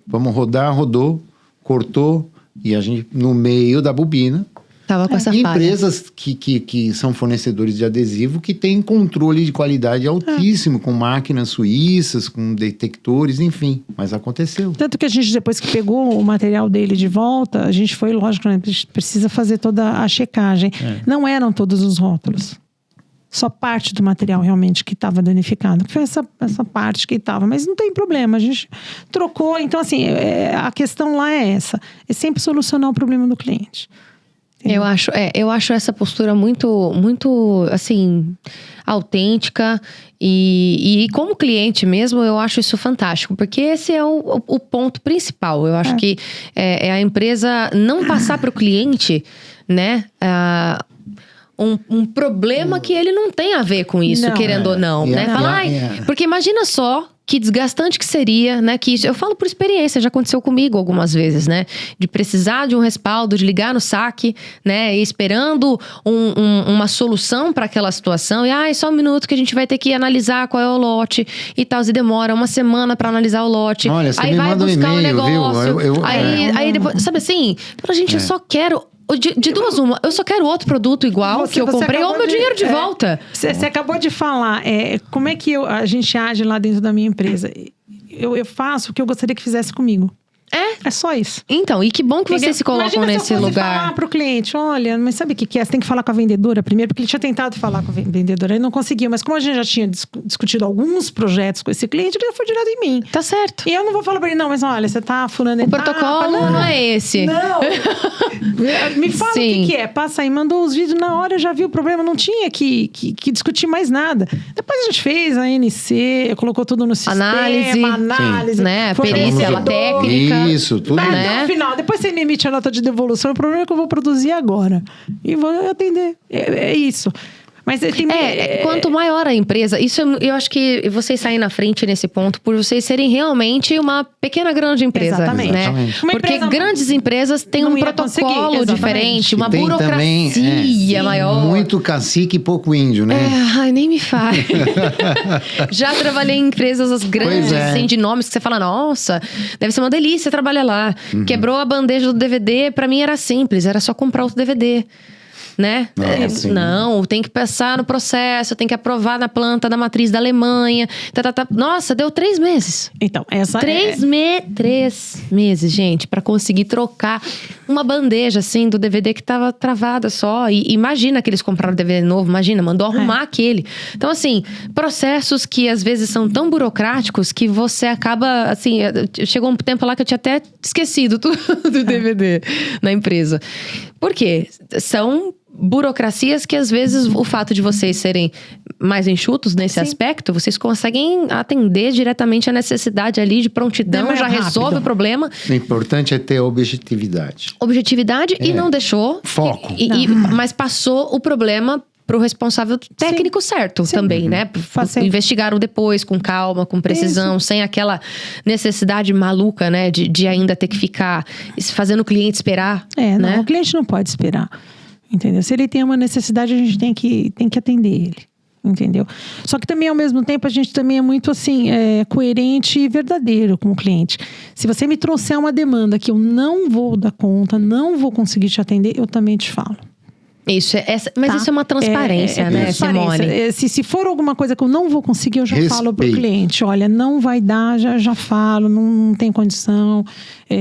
Speaker 3: Vamos rodar, rodou. Cortou. E a gente, no meio da bobina...
Speaker 1: Tava com essa falha.
Speaker 3: Empresas que são fornecedores de adesivo que têm controle de qualidade altíssimo, com máquinas suíças, com detectores, enfim. Mas aconteceu.
Speaker 2: Tanto que a gente, depois que pegou o material dele de volta, a gente foi, lógico, né? Precisa fazer toda a checagem. Não eram todos os rótulos. Só parte do material realmente que estava danificado. Foi essa parte que estava. Mas não tem problema, a gente trocou. Então, assim, a questão lá é essa. É sempre solucionar o problema do cliente.
Speaker 1: Eu acho essa postura muito, muito, assim, autêntica e como cliente mesmo, eu acho isso fantástico, porque esse é o ponto principal. Eu acho que é a empresa não passar para o cliente, né, um problema que ele não tem a ver com isso, querendo ou não, né? Falar, porque imagina só que desgastante que seria, né? Que eu falo por experiência, já aconteceu comigo algumas vezes, né? De precisar de um respaldo, de ligar no saque, né? E esperando uma solução para aquela situação. E, só um minuto que a gente vai ter que analisar qual é o lote e tal. E demora uma semana para analisar o lote.
Speaker 3: Olha, você
Speaker 1: aí
Speaker 3: me
Speaker 1: vai
Speaker 3: manda
Speaker 1: buscar
Speaker 3: um e-mail,
Speaker 1: negócio.
Speaker 3: viu?
Speaker 1: Aí depois, sabe assim? Gente, eu só quero... De duas uma, eu só quero outro produto igual que eu comprei ou meu dinheiro de volta.
Speaker 2: Você acabou de falar, como é que a gente age lá dentro da minha empresa? Eu faço o que eu gostaria que fizesse comigo. É só isso.
Speaker 1: Então, e que bom que vocês se colocam nesse lugar.
Speaker 2: Falar pro cliente, olha, mas sabe o que é? Você tem que falar com a vendedora primeiro, porque ele tinha tentado falar com a vendedora, ele não conseguiu. Mas como a gente já tinha discutido alguns projetos com esse cliente, ele já foi direto em mim.
Speaker 1: Tá certo.
Speaker 2: E eu não vou falar pra ele, não, mas olha, você tá furando
Speaker 1: etapa. O protocolo não é esse.
Speaker 2: Não. Me fala o que é. Passa aí, mandou os vídeos na hora, já viu o problema, não tinha que discutir mais nada. Depois a gente fez a ANC, colocou tudo no sistema. Análise.
Speaker 1: Né? Perícia técnica.
Speaker 3: Isso, tudo.
Speaker 2: Até o final. Depois você me emite a nota de devolução. O problema é que eu vou produzir agora. E vou atender. É isso. Mas
Speaker 1: quanto maior a empresa, isso eu acho que vocês saem na frente nesse ponto por vocês serem realmente uma pequena grande empresa.
Speaker 2: Exatamente.
Speaker 1: Né? Porque grandes empresas têm um protocolo diferente, uma burocracia maior.
Speaker 3: Muito cacique e pouco índio, né?
Speaker 1: Ai, nem me fale. Já trabalhei em empresas grandes, assim, de nomes que você fala, nossa, deve ser uma delícia trabalhar lá. Quebrou a bandeja do DVD, pra mim era simples, era só comprar outro DVD. Né? Não, tem que passar no processo, tem que aprovar na planta da matriz da Alemanha. Nossa, deu 3 meses.
Speaker 2: Então, essa
Speaker 1: 3 meses, gente, pra conseguir trocar uma bandeja, assim, do DVD que tava travada só. E imagina que eles compraram o DVD novo, imagina, mandou arrumar aquele. Então, assim, processos que às vezes são tão burocráticos que você acaba, assim... Chegou um tempo lá que eu tinha até esquecido do DVD na empresa. Por quê? São burocracias que às vezes o fato de vocês serem mais enxutos nesse aspecto, vocês conseguem atender diretamente a necessidade ali de prontidão, já resolve o problema.
Speaker 3: O importante é ter objetividade.
Speaker 1: E não deixou.
Speaker 3: Foco.
Speaker 1: Mas passou o problema pro responsável técnico certo também, né? Investigaram depois, com calma, com precisão, sem aquela necessidade maluca, né? De ainda ter que ficar fazendo o cliente esperar.
Speaker 2: Não, o cliente não pode esperar. Entendeu? Se ele tem uma necessidade, a gente tem que atender ele. Entendeu? Só que também, ao mesmo tempo, a gente também é muito, assim, coerente e verdadeiro com o cliente. Se você me trouxer uma demanda que eu não vou dar conta, não vou conseguir te atender, eu também te falo.
Speaker 1: Isso, mas isso é uma transparência, né, Simone?
Speaker 2: Se for alguma coisa que eu não vou conseguir, eu já falo pro cliente. Olha, não vai dar, já falo, não tem condição,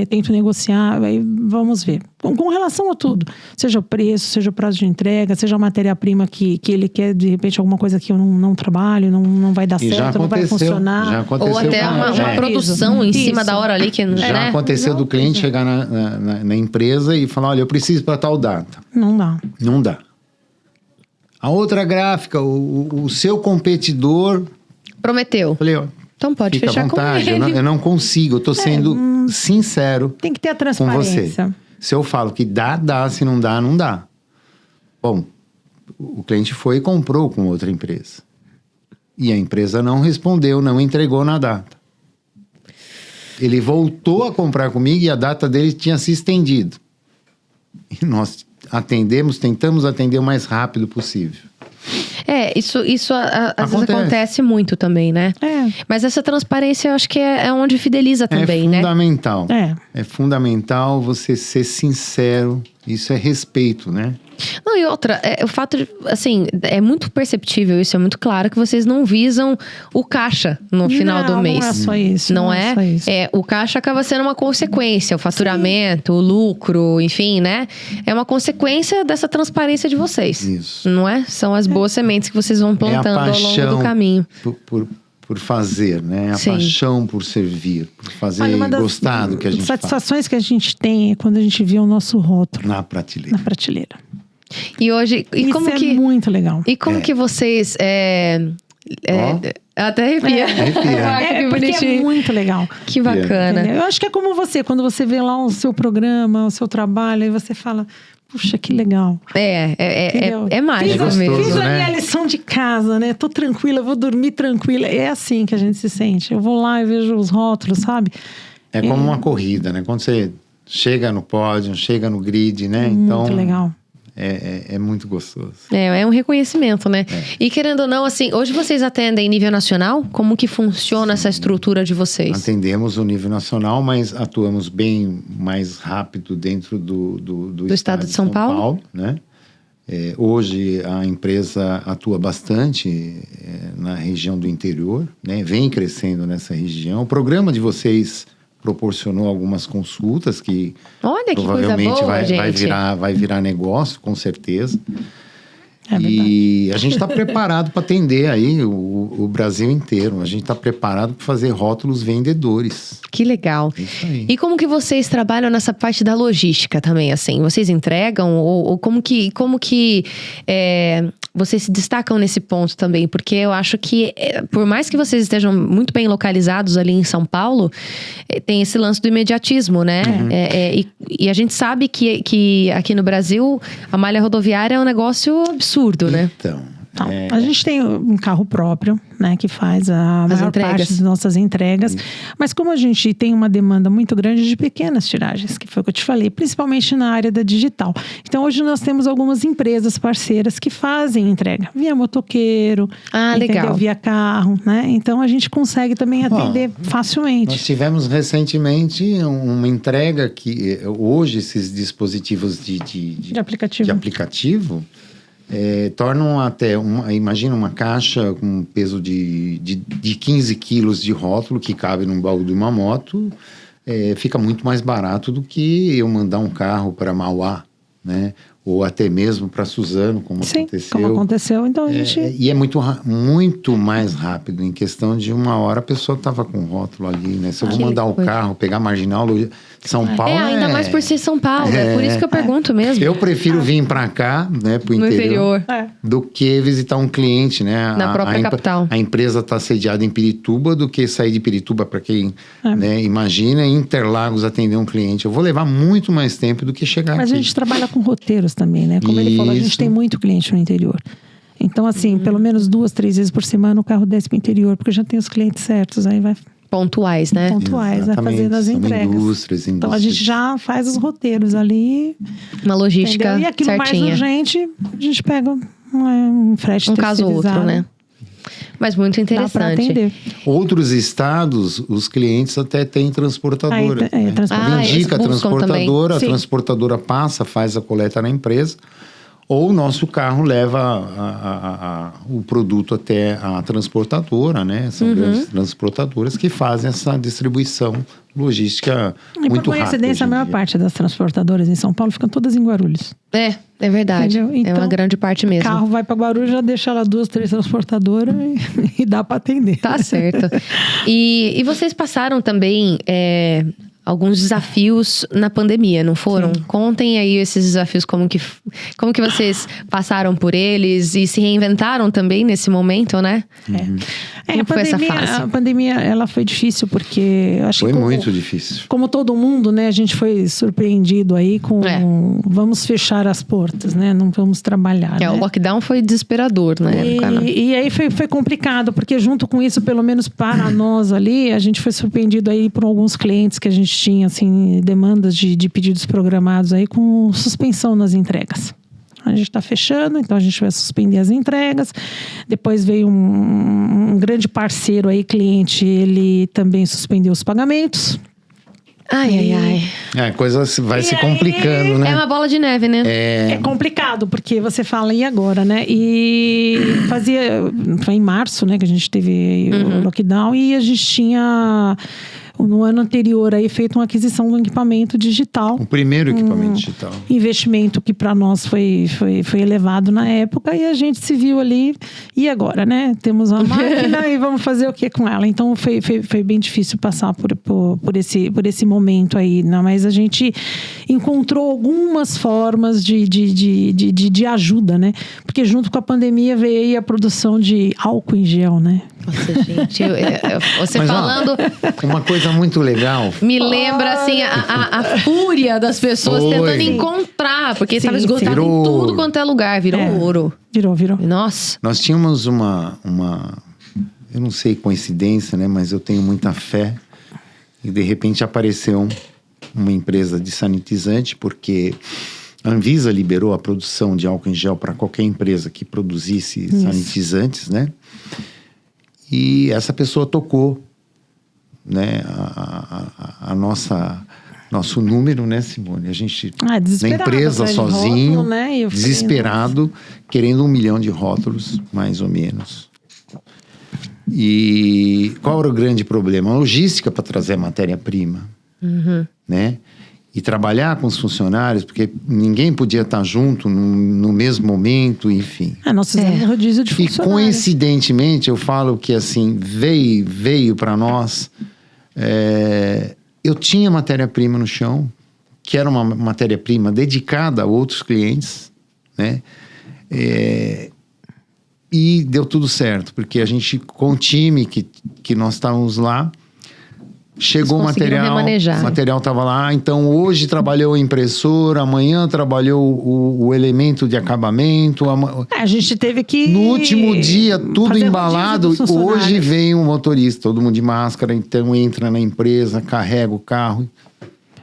Speaker 2: tento negociar, aí vamos ver. Com relação a tudo, seja o preço, seja o prazo de entrega, seja a matéria-prima que ele quer, de repente, alguma coisa que eu não trabalho, não vai dar certo, não vai funcionar.
Speaker 3: Já aconteceu.
Speaker 1: Ou até uma produção em cima da hora ali.
Speaker 3: Já aconteceu do cliente chegar na empresa e falar, olha, eu preciso para tal data.
Speaker 2: Não dá.
Speaker 3: Não dá. A outra gráfica, o seu competidor...
Speaker 1: Prometeu.
Speaker 3: Falei, ó,
Speaker 1: então pode fechar
Speaker 3: à vontade,
Speaker 1: com ele.
Speaker 3: Eu não consigo, eu tô sendo sincero.
Speaker 2: Tem que ter a transparência.
Speaker 3: Com você. Se eu falo que dá, se não dá, não dá. Bom, o cliente foi e comprou com outra empresa. E a empresa não respondeu, não entregou na data. Ele voltou a comprar comigo e a data dele tinha se estendido. E nós tentamos atender o mais rápido possível.
Speaker 1: Isso às vezes acontece muito também, né? Mas essa transparência eu acho que é onde fideliza também, né?
Speaker 3: Fundamental. É fundamental você ser sincero. Isso é respeito, né?
Speaker 1: Não, e outra, o fato de, assim, é muito perceptível isso, é muito claro que vocês não visam o caixa no final do mês.
Speaker 2: Não é só isso.
Speaker 1: Não é?
Speaker 2: Só isso.
Speaker 1: O caixa acaba sendo uma consequência, o faturamento, o lucro, enfim, né? É uma consequência dessa transparência de vocês.
Speaker 3: Isso.
Speaker 1: Não é? São as boas sementes que vocês vão plantando ao longo do caminho.
Speaker 3: Por fazer, né? A paixão por servir, por fazer gostar do que a gente faz.
Speaker 2: As satisfações que a gente tem é quando a gente vê o nosso rótulo.
Speaker 3: Na prateleira.
Speaker 1: E hoje...
Speaker 2: Isso é muito legal.
Speaker 1: E como que vocês... até arrepia.
Speaker 2: Que bonitinho. É muito legal.
Speaker 1: Que bacana.
Speaker 2: Eu acho que é como você, quando você vê lá o seu programa, o seu trabalho, aí você fala... Puxa, que legal.
Speaker 1: É mágico mesmo.
Speaker 2: Fiz a minha lição de casa, né? Tô tranquila, vou dormir tranquila. É assim que a gente se sente. Eu vou lá e vejo os rótulos, sabe?
Speaker 3: É como uma corrida, né? Quando você chega no pódio, chega no grid, né?
Speaker 2: Muito legal.
Speaker 3: É muito gostoso.
Speaker 1: É um reconhecimento, né? E querendo ou não, assim, hoje vocês atendem em nível nacional? Como que funciona essa estrutura de vocês?
Speaker 3: Atendemos o nível nacional, mas atuamos bem mais rápido dentro do estado de São Paulo, né? Hoje a empresa atua bastante na região do interior, né? Vem crescendo nessa região. O programa de vocês proporcionou algumas consultas que provavelmente vai virar negócio, com certeza. E a gente está preparado para atender aí o Brasil inteiro. A gente está preparado para fazer rótulos vendedores.
Speaker 1: Que legal.
Speaker 3: É isso aí.
Speaker 1: E como que vocês trabalham nessa parte da logística também, assim? Vocês entregam? Ou como que vocês se destacam nesse ponto também? Porque eu acho que, por mais que vocês estejam muito bem localizados ali em São Paulo, tem esse lance do imediatismo, né? E a gente sabe que aqui no Brasil, a malha rodoviária é um negócio absurdo, né?
Speaker 3: Então...
Speaker 2: A gente tem um carro próprio, né, que faz a maior parte das nossas entregas. Mas como a gente tem uma demanda muito grande de pequenas tiragens, que foi o que eu te falei, principalmente na área da digital. Então, hoje nós temos algumas empresas parceiras que fazem entrega via motoqueiro,
Speaker 1: legal.
Speaker 2: Via carro, né? Então, a gente consegue também atender facilmente.
Speaker 3: Nós tivemos recentemente uma entrega que hoje esses dispositivos de aplicativo tornam até, imagina uma caixa com um peso de 15 quilos de rótulo que cabe num baú de uma moto, fica muito mais barato do que eu mandar um carro para Mauá, né? Ou até mesmo para Suzano, como aconteceu. Então a gente... E é muito mais rápido, em questão de uma hora a pessoa estava com o rótulo ali, né? Se eu vou mandar o carro, pegar Marginal, São Paulo
Speaker 1: ainda mais por ser São Paulo, é por isso que eu pergunto mesmo.
Speaker 3: Eu prefiro vir para cá, né, pro interior. Do que visitar um cliente, né?
Speaker 1: Na própria capital.
Speaker 3: A empresa está sediada em Pirituba, do que sair de Pirituba, para quem né, imagina, em Interlagos atender um cliente. Eu vou levar muito mais tempo do que chegar aqui.
Speaker 2: Mas a gente trabalha com roteiros também, né? Como ele falou, a gente tem muito cliente no interior. Então, assim, pelo menos 2, 3 vezes por semana o carro desce para o interior, porque já tem os clientes certos, aí vai...
Speaker 1: Pontuais, né?
Speaker 2: Pontuais, vai fazendo as entregas.
Speaker 3: Indústrias.
Speaker 2: Então, a gente já faz os roteiros ali.
Speaker 1: Uma logística certinha.
Speaker 2: E aquilo mais urgente, a gente pega um frete
Speaker 1: caso ou outro, né? Mas muito interessante.
Speaker 2: Dá pra atender.
Speaker 3: Outros estados, os clientes até têm transportadora. Indica a transportadora, a transportadora passa, faz a coleta na empresa. Ou o nosso carro leva o produto até a transportadora, né? São grandes transportadoras que fazem essa distribuição logística muito rápida. Por
Speaker 2: coincidência, a maior parte das transportadoras em São Paulo ficam todas em Guarulhos.
Speaker 1: É verdade. Então, é uma grande parte mesmo.
Speaker 2: O carro vai para Guarulhos, já deixa lá 2, 3 transportadoras e dá para atender.
Speaker 1: Tá certo. E vocês passaram também... alguns desafios na pandemia, não foram? Sim. Contem aí esses desafios, como que vocês passaram por eles e se reinventaram também nesse momento, né?
Speaker 2: Como foi essa fase? A pandemia, ela foi difícil porque...
Speaker 3: Foi muito difícil.
Speaker 2: Como todo mundo, né? A gente foi surpreendido aí com... Vamos fechar as portas, né? Não vamos trabalhar, né?
Speaker 1: O lockdown foi desesperador, né?
Speaker 2: E aí foi complicado, porque junto com isso, pelo menos para nós ali, a gente foi surpreendido aí por alguns clientes que a gente gente tinha, assim, demandas de pedidos programados aí com suspensão nas entregas. A gente está fechando, então a gente vai suspender as entregas. Depois veio um grande parceiro aí, cliente, ele também suspendeu os pagamentos.
Speaker 1: Ai.
Speaker 3: A coisa vai se complicando, né?
Speaker 1: É uma bola de neve, né?
Speaker 2: É complicado, porque você fala, e agora, né? E foi em março, né, que a gente teve o lockdown, e a gente tinha, no ano anterior, aí, feito uma aquisição de um equipamento digital.
Speaker 3: O primeiro equipamento digital.
Speaker 2: Investimento que para nós foi elevado na época, e a gente se viu ali, e agora, né? Temos uma máquina e vamos fazer o que com ela? Então foi bem difícil passar por esse momento aí, né? Mas a gente encontrou algumas formas de ajuda, né? Porque junto com a pandemia veio aí a produção de álcool em gel, né?
Speaker 1: Nossa, gente, você
Speaker 3: Mas,
Speaker 1: falando...
Speaker 3: uma coisa muito legal.
Speaker 1: Me lembra, assim, a fúria das pessoas tentando encontrar, porque estava esgotado em tudo quanto é lugar, virou ouro.
Speaker 2: Virou.
Speaker 1: Nossa.
Speaker 3: Nós tínhamos uma, eu não sei, coincidência, né? Mas eu tenho muita fé. E de repente apareceu uma empresa de sanitizante, porque a Anvisa liberou a produção de álcool em gel para qualquer empresa que produzisse sanitizantes, né? E essa pessoa tocou, né, nosso número, né, Simone? A gente, na empresa, sozinho, rótulo, né? Desesperado, querendo 1 milhão de rótulos, mais ou menos. E qual era o grande problema? A logística para trazer a matéria-prima, né? E trabalhar com os funcionários, porque ninguém podia estar junto no mesmo momento, enfim.
Speaker 2: Nós fizemos rodízio de funcionários.
Speaker 3: E coincidentemente, eu falo que assim, veio para nós... eu tinha matéria-prima no chão, que era uma matéria-prima dedicada a outros clientes, né? E deu tudo certo, porque a gente, com o time que nós estávamos lá, chegou o material estava lá. Então hoje trabalhou a impressora, amanhã trabalhou o elemento de acabamento.
Speaker 2: A gente teve que...
Speaker 3: No último dia, tudo embalado. Hoje vem um motorista, todo mundo de máscara, então entra na empresa, carrega o carro.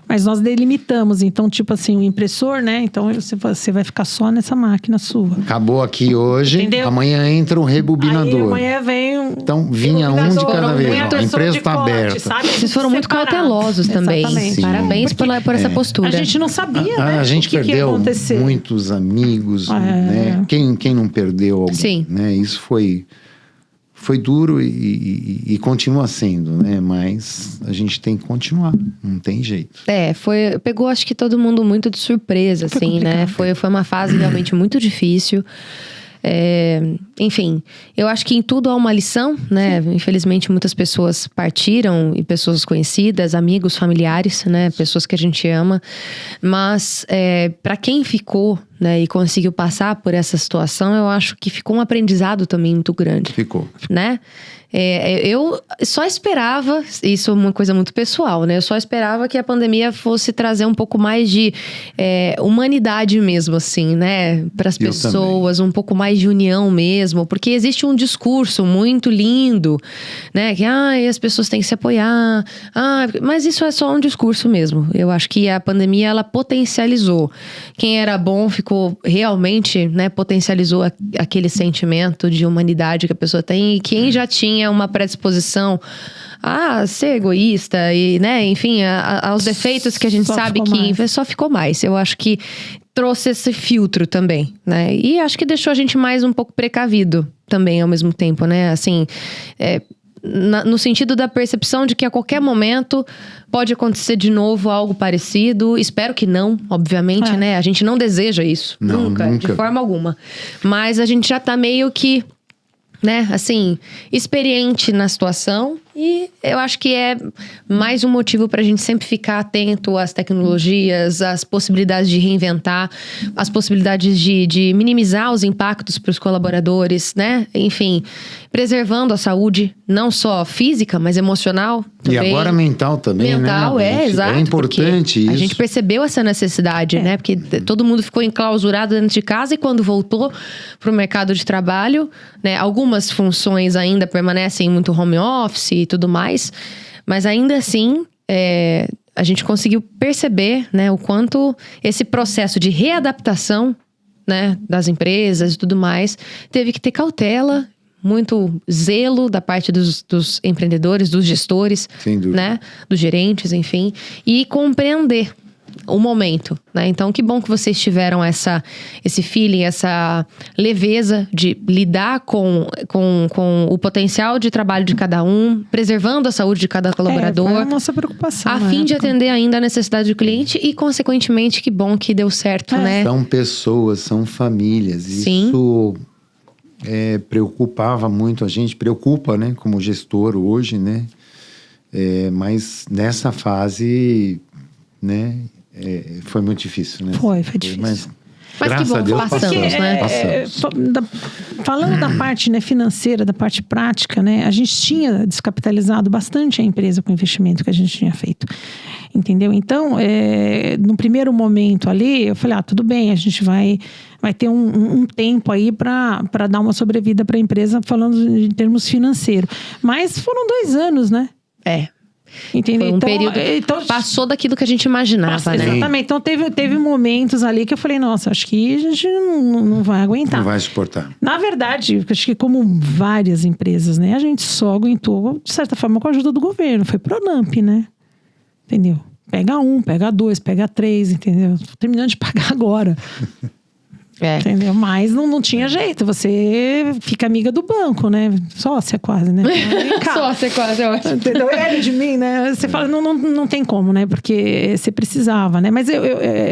Speaker 2: Mas nós delimitamos, então, tipo assim, o impressor, né? Então você vai ficar só nessa máquina sua.
Speaker 3: Acabou aqui hoje, entendeu? Amanhã entra um rebobinador.
Speaker 2: Aí amanhã vem
Speaker 3: Então vinha um de cada vez. A empresa está aberta.
Speaker 2: Sabe?
Speaker 1: Vocês foram muito cautelosos também. Parabéns por essa postura.
Speaker 2: A gente não sabia, né?
Speaker 3: A gente perdeu muitos amigos, né? Quem não perdeu alguém?
Speaker 1: Sim.
Speaker 3: Né? Isso foi duro e continua sendo, né? Mas a gente tem que continuar, não tem jeito.
Speaker 1: Pegou acho que todo mundo muito de surpresa, assim, complicado, né? Foi uma fase realmente muito difícil. Enfim, eu acho que em tudo há uma lição, né? Infelizmente muitas pessoas partiram, e pessoas conhecidas, amigos, familiares, né? Pessoas que a gente ama. Mas para quem ficou, né, e conseguiu passar por essa situação, eu acho que ficou um aprendizado também muito grande.
Speaker 3: Ficou.
Speaker 1: Né? Eu só esperava, isso é uma coisa muito pessoal, né? Eu só esperava que a pandemia fosse trazer um pouco mais de humanidade mesmo, assim, né? Para as pessoas, um pouco mais de união mesmo. Porque existe um discurso muito lindo, né? Que as pessoas têm que se apoiar. Mas isso é só um discurso mesmo. Eu acho que a pandemia, ela potencializou. Quem era bom ficou realmente, né? Potencializou aquele sentimento de humanidade que a pessoa tem. E quem já tinha uma predisposição a ser egoísta e, né, enfim, aos defeitos que a gente sabe que só ficou mais. Eu acho que trouxe esse filtro também, né? E acho que deixou a gente mais um pouco precavido também ao mesmo tempo, né? Assim, no sentido da percepção de que a qualquer momento pode acontecer de novo algo parecido. Espero que não, obviamente, né? A gente não deseja isso. Nunca, de forma alguma. Mas a gente já tá meio que, né, assim, experiente na situação, e eu acho que é mais um motivo pra gente sempre ficar atento às tecnologias, às possibilidades de reinventar, às possibilidades de minimizar os impactos pros colaboradores, né? Enfim, preservando a saúde, não só física, mas emocional também.
Speaker 3: E agora mental também,
Speaker 1: mental,
Speaker 3: né?
Speaker 1: Exato.
Speaker 3: É importante isso.
Speaker 1: A gente percebeu essa necessidade, né? Porque todo mundo ficou enclausurado dentro de casa, e quando voltou pro mercado de trabalho, né? Algumas funções ainda permanecem muito home office e tudo mais, mas ainda assim, a gente conseguiu perceber, né, o quanto esse processo de readaptação, né, das empresas e tudo mais, teve que ter cautela, muito zelo da parte dos empreendedores, dos gestores,
Speaker 3: Sem dúvida.
Speaker 1: né, dos gerentes, enfim, e compreender o momento, né? Então, que bom que vocês tiveram esse feeling, essa leveza de lidar com o potencial de trabalho de cada um, preservando a saúde de cada colaborador.
Speaker 2: Foi a nossa preocupação.
Speaker 1: A fim de atender ainda a necessidade do cliente e, consequentemente, que bom que deu certo, né?
Speaker 3: São pessoas, são famílias.
Speaker 1: Sim.
Speaker 3: Isso preocupava muito a gente, preocupa, né? Como gestor hoje, né? Mas nessa fase, né? Foi muito difícil, né?
Speaker 2: Foi difícil.
Speaker 1: Mas
Speaker 3: graças
Speaker 1: que bom,
Speaker 3: a Deus
Speaker 1: passamos, né?
Speaker 2: Falando da parte, né, financeira, da parte prática, né? A gente tinha descapitalizado bastante a empresa com o investimento que a gente tinha feito. Entendeu? Então, no primeiro momento ali, eu falei, tudo bem, a gente vai ter um tempo aí para dar uma sobrevida para a empresa, falando em termos financeiros. Mas foram 2 anos, né? Entendeu?
Speaker 1: Foi um período. Passou daquilo que a gente imaginava, né?
Speaker 2: Exatamente. Então teve momentos ali que eu falei, nossa, acho que a gente não vai aguentar.
Speaker 3: Não vai suportar.
Speaker 2: Na verdade, acho que como várias empresas, né? A gente só aguentou, de certa forma, com a ajuda do governo. Foi Pronamp, né? Entendeu? Pega 1, pega 2, pega 3, entendeu? Tô terminando de pagar agora. Entendeu? Mas não tinha jeito. Você fica amiga do banco, né? Sócia quase, né?
Speaker 1: Sócia quase, eu acho.
Speaker 2: Entendeu? Ele de mim, né? Você fala, não tem como, né? Porque você precisava, né? Mas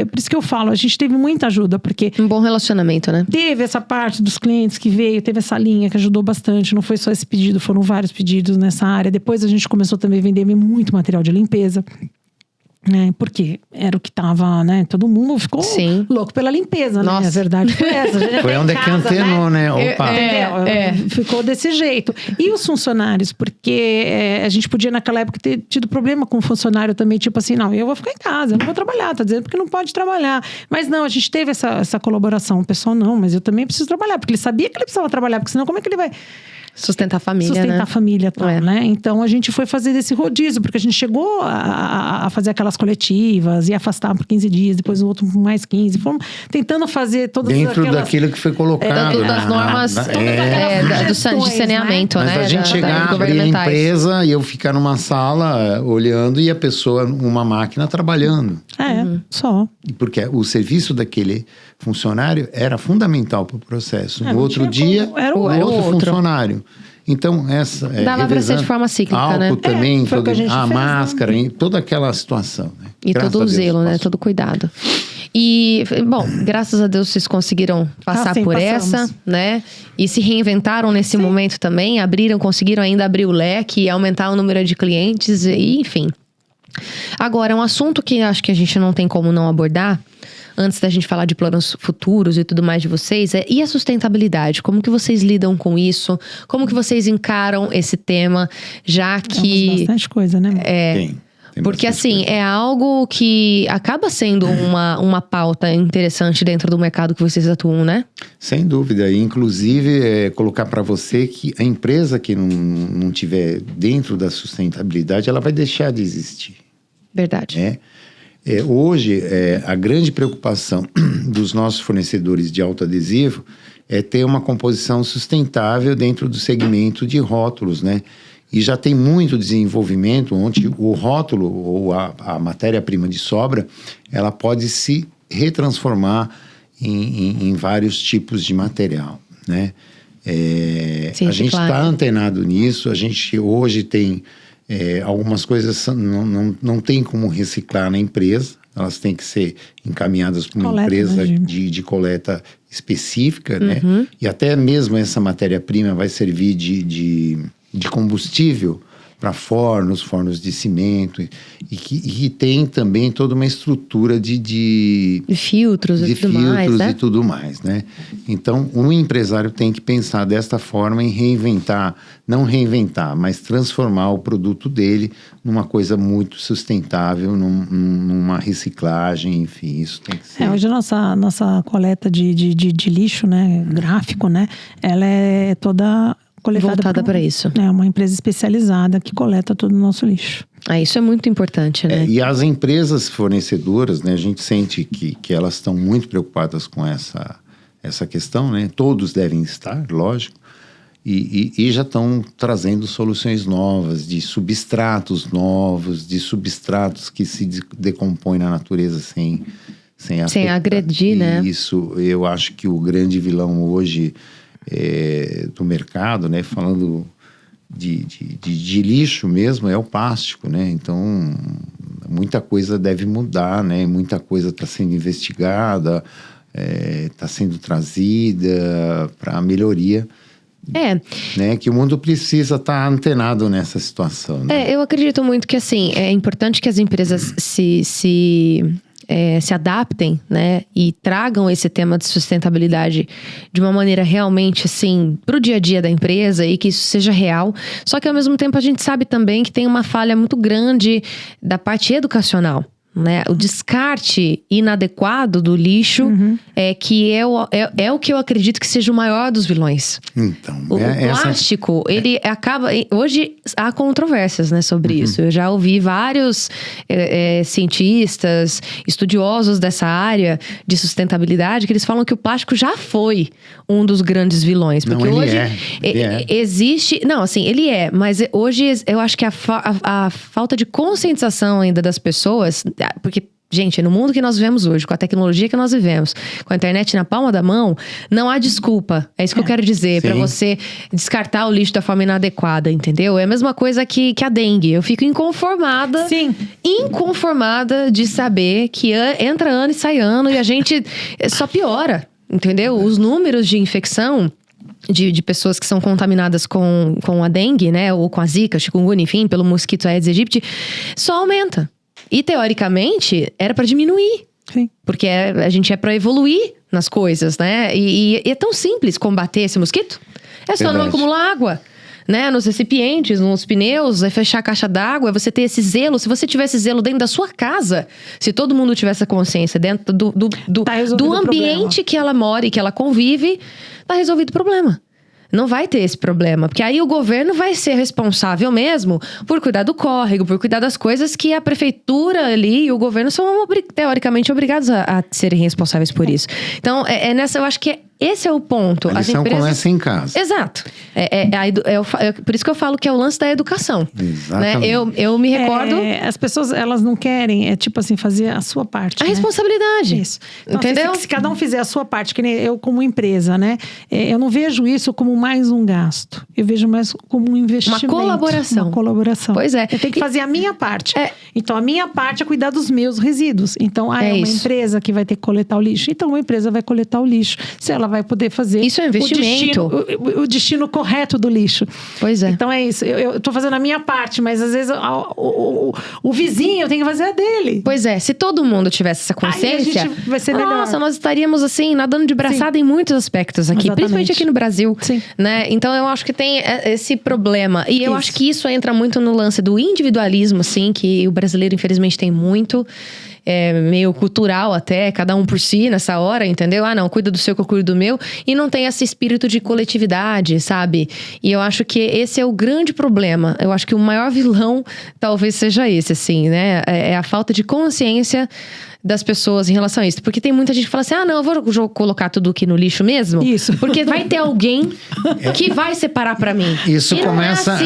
Speaker 2: por isso que eu falo, a gente teve muita ajuda, porque...
Speaker 1: Um bom relacionamento, né?
Speaker 2: Teve essa parte dos clientes que veio, teve essa linha que ajudou bastante. Não foi só esse pedido, foram vários pedidos nessa área. Depois a gente começou também a vender muito material de limpeza. Porque era o que tava, né? Todo mundo ficou louco pela limpeza, né? A verdade foi essa.
Speaker 3: Foi onde que antenou, né? Opa.
Speaker 2: Ficou desse jeito. E os funcionários, porque a gente podia naquela época ter tido problema com o funcionário também, tipo assim, não, eu vou ficar em casa, eu não vou trabalhar, tá dizendo porque não pode trabalhar. Mas não, a gente teve essa colaboração. O pessoal, não, mas eu também preciso trabalhar, porque ele sabia que ele precisava trabalhar, porque senão como é que ele vai...
Speaker 1: Sustentar a família,
Speaker 2: Sustentar a família, né? Então, a gente foi fazer esse rodízio, porque a gente chegou a fazer aquelas coletivas e afastar por 15 dias, depois o outro por mais 15. Fomos tentando fazer todas
Speaker 3: dentro daquilo que foi colocado.
Speaker 1: Das normas de saneamento, né?
Speaker 3: Mas a gente chegar, abrir a empresa e eu ficar numa sala olhando e a pessoa, uma máquina trabalhando.
Speaker 2: Só.
Speaker 3: Porque o serviço daquele funcionário era fundamental para o processo. No outro dia, era outro funcionário. Então,
Speaker 1: dava para ser de forma cíclica,
Speaker 3: álcool
Speaker 1: né?
Speaker 3: também, a máscara, toda aquela situação. Né?
Speaker 1: E todo o zelo, né? Todo o cuidado. E, bom, graças a Deus vocês conseguiram passar por essa, né? E se reinventaram nesse momento também, conseguiram ainda abrir o leque e aumentar o número de clientes, e, enfim. Agora, um assunto que acho que a gente não tem como não abordar, antes da gente falar de planos futuros e tudo mais de vocês, e a sustentabilidade? Como que vocês lidam com isso? Como que vocês encaram esse tema, já que...
Speaker 2: bastante coisa, né?
Speaker 3: Tem
Speaker 1: porque assim, é algo que acaba sendo uma pauta interessante dentro do mercado que vocês atuam, né?
Speaker 3: Sem dúvida. E, inclusive, colocar para você que a empresa que não tiver dentro da sustentabilidade, ela vai deixar de existir.
Speaker 1: Verdade.
Speaker 3: Hoje, a grande preocupação dos nossos fornecedores de autoadesivo é ter uma composição sustentável dentro do segmento de rótulos, né? E já tem muito desenvolvimento onde o rótulo ou a matéria-prima de sobra, ela pode se retransformar em vários tipos de material, né? A gente está antenado nisso, a gente hoje tem algumas coisas não tem como reciclar na empresa, elas têm que ser encaminhadas para uma empresa de coleta específica, né? E até mesmo essa matéria-prima vai servir de combustível para fornos de cimento, e que tem também toda uma estrutura de
Speaker 1: filtros e tudo mais, né?
Speaker 3: E tudo mais, né? Então, um empresário tem que pensar desta forma em não reinventar, mas transformar o produto dele numa coisa muito sustentável, numa reciclagem, enfim, isso tem que ser.
Speaker 2: Hoje a nossa coleta de lixo, né, gráfico, né, ela é toda...
Speaker 1: voltada para isso.
Speaker 2: É uma empresa especializada que coleta todo o nosso lixo.
Speaker 1: Isso é muito importante, né?
Speaker 3: E as empresas fornecedoras, né, a gente sente que elas estão muito preocupadas com essa questão, né? Todos devem estar, lógico, e já estão trazendo soluções novas, de substratos novos, de substratos que se decompõem na natureza sem
Speaker 1: agredir, né?
Speaker 3: Isso, eu acho que o grande vilão hoje do mercado, né, falando de lixo mesmo, é o plástico, né? Então, muita coisa deve mudar, né? Muita coisa está sendo investigada, está sendo trazida para melhoria. Né, que o mundo precisa estar antenado nessa situação. Né?
Speaker 1: Eu acredito muito que, assim, é importante que as empresas se adaptem, né, e tragam esse tema de sustentabilidade de uma maneira realmente, assim, pro dia a dia da empresa e que isso seja real. Só que, ao mesmo tempo, a gente sabe também que tem uma falha muito grande da parte educacional. Né? O descarte inadequado do lixo é o que eu acredito que seja o maior dos vilões.
Speaker 3: Então,
Speaker 1: o plástico, ele acaba... Hoje há controvérsias, né, sobre isso. Eu já ouvi vários cientistas, estudiosos dessa área de sustentabilidade, que eles falam que o plástico já foi um dos grandes vilões. Porque
Speaker 3: não,
Speaker 1: hoje existe... Não, assim, ele é. Mas hoje eu acho que a falta de conscientização ainda das pessoas... Porque, gente, no mundo que nós vivemos hoje, com a tecnologia que nós vivemos, com a internet na palma da mão, não há desculpa. É isso que eu quero dizer, para você descartar o lixo da forma inadequada, entendeu? É a mesma coisa que a dengue. Eu fico inconformada de saber que entra ano e sai ano e a gente só piora, entendeu? Os números de infecção de pessoas que são contaminadas com a dengue, né? Ou com a zika, chikungunya, enfim, pelo mosquito Aedes aegypti, só aumenta. E, teoricamente, era para diminuir.
Speaker 2: Sim.
Speaker 1: Porque a gente é para evoluir nas coisas, né? E é tão simples combater esse mosquito. É só não acumular água, né? Nos recipientes, nos pneus, é fechar a caixa d'água, é você ter esse zelo. Se você tivesse zelo dentro da sua casa, se todo mundo tivesse a consciência dentro do ambiente que ela mora e que ela convive, tá resolvido o problema. Não vai ter esse problema, porque aí o governo vai ser responsável mesmo por cuidar do córrego, por cuidar das coisas que a prefeitura ali e o governo são teoricamente obrigados a serem responsáveis por isso. Então, eu acho que esse é o ponto.
Speaker 3: A lição começa em casa.
Speaker 1: Exato. Por isso que eu falo que é o lance da educação.
Speaker 3: Exatamente.
Speaker 1: Né? Eu me recordo...
Speaker 2: as pessoas, elas não querem, tipo assim, fazer a sua parte.
Speaker 1: A responsabilidade.
Speaker 2: Isso. Então,
Speaker 1: entendeu?
Speaker 2: Assim, se cada um fizer a sua parte, que nem eu como empresa, né? Eu não vejo isso como mais um gasto. Eu vejo mais como um investimento.
Speaker 1: Uma colaboração. Pois é.
Speaker 2: Eu tenho que fazer a minha parte. Então, a minha parte é cuidar dos meus resíduos. Então, é uma empresa que vai ter que coletar o lixo. Então, uma empresa vai coletar o lixo. Se ela vai poder fazer...
Speaker 1: Isso é investimento.
Speaker 2: O destino correto do lixo.
Speaker 1: Pois é.
Speaker 2: Então, é isso. Eu tô fazendo a minha parte, mas às vezes o vizinho tem que fazer a dele.
Speaker 1: Pois é. Se todo mundo tivesse essa consciência...
Speaker 2: Aí a gente vai ser melhor.
Speaker 1: Nossa, nós estaríamos assim, nadando de braçada em muitos aspectos aqui.
Speaker 2: Exatamente.
Speaker 1: Principalmente aqui no Brasil.
Speaker 2: Sim.
Speaker 1: Né? Então, eu acho que tem esse problema. E eu acho que isso entra muito no lance do individualismo, assim, que o brasileiro, infelizmente, tem muito. Meio cultural até, cada um por si nessa hora, entendeu? Não, cuida do seu que eu cuido do meu. E não tem esse espírito de coletividade, sabe? E eu acho que esse é o grande problema. Eu acho que o maior vilão talvez seja esse, assim, né? É a falta de consciência das pessoas em relação a isso. Porque tem muita gente que fala assim, não, eu vou colocar tudo aqui no lixo mesmo.
Speaker 2: Isso.
Speaker 1: Porque vai ter alguém que vai separar pra mim.
Speaker 3: Isso começa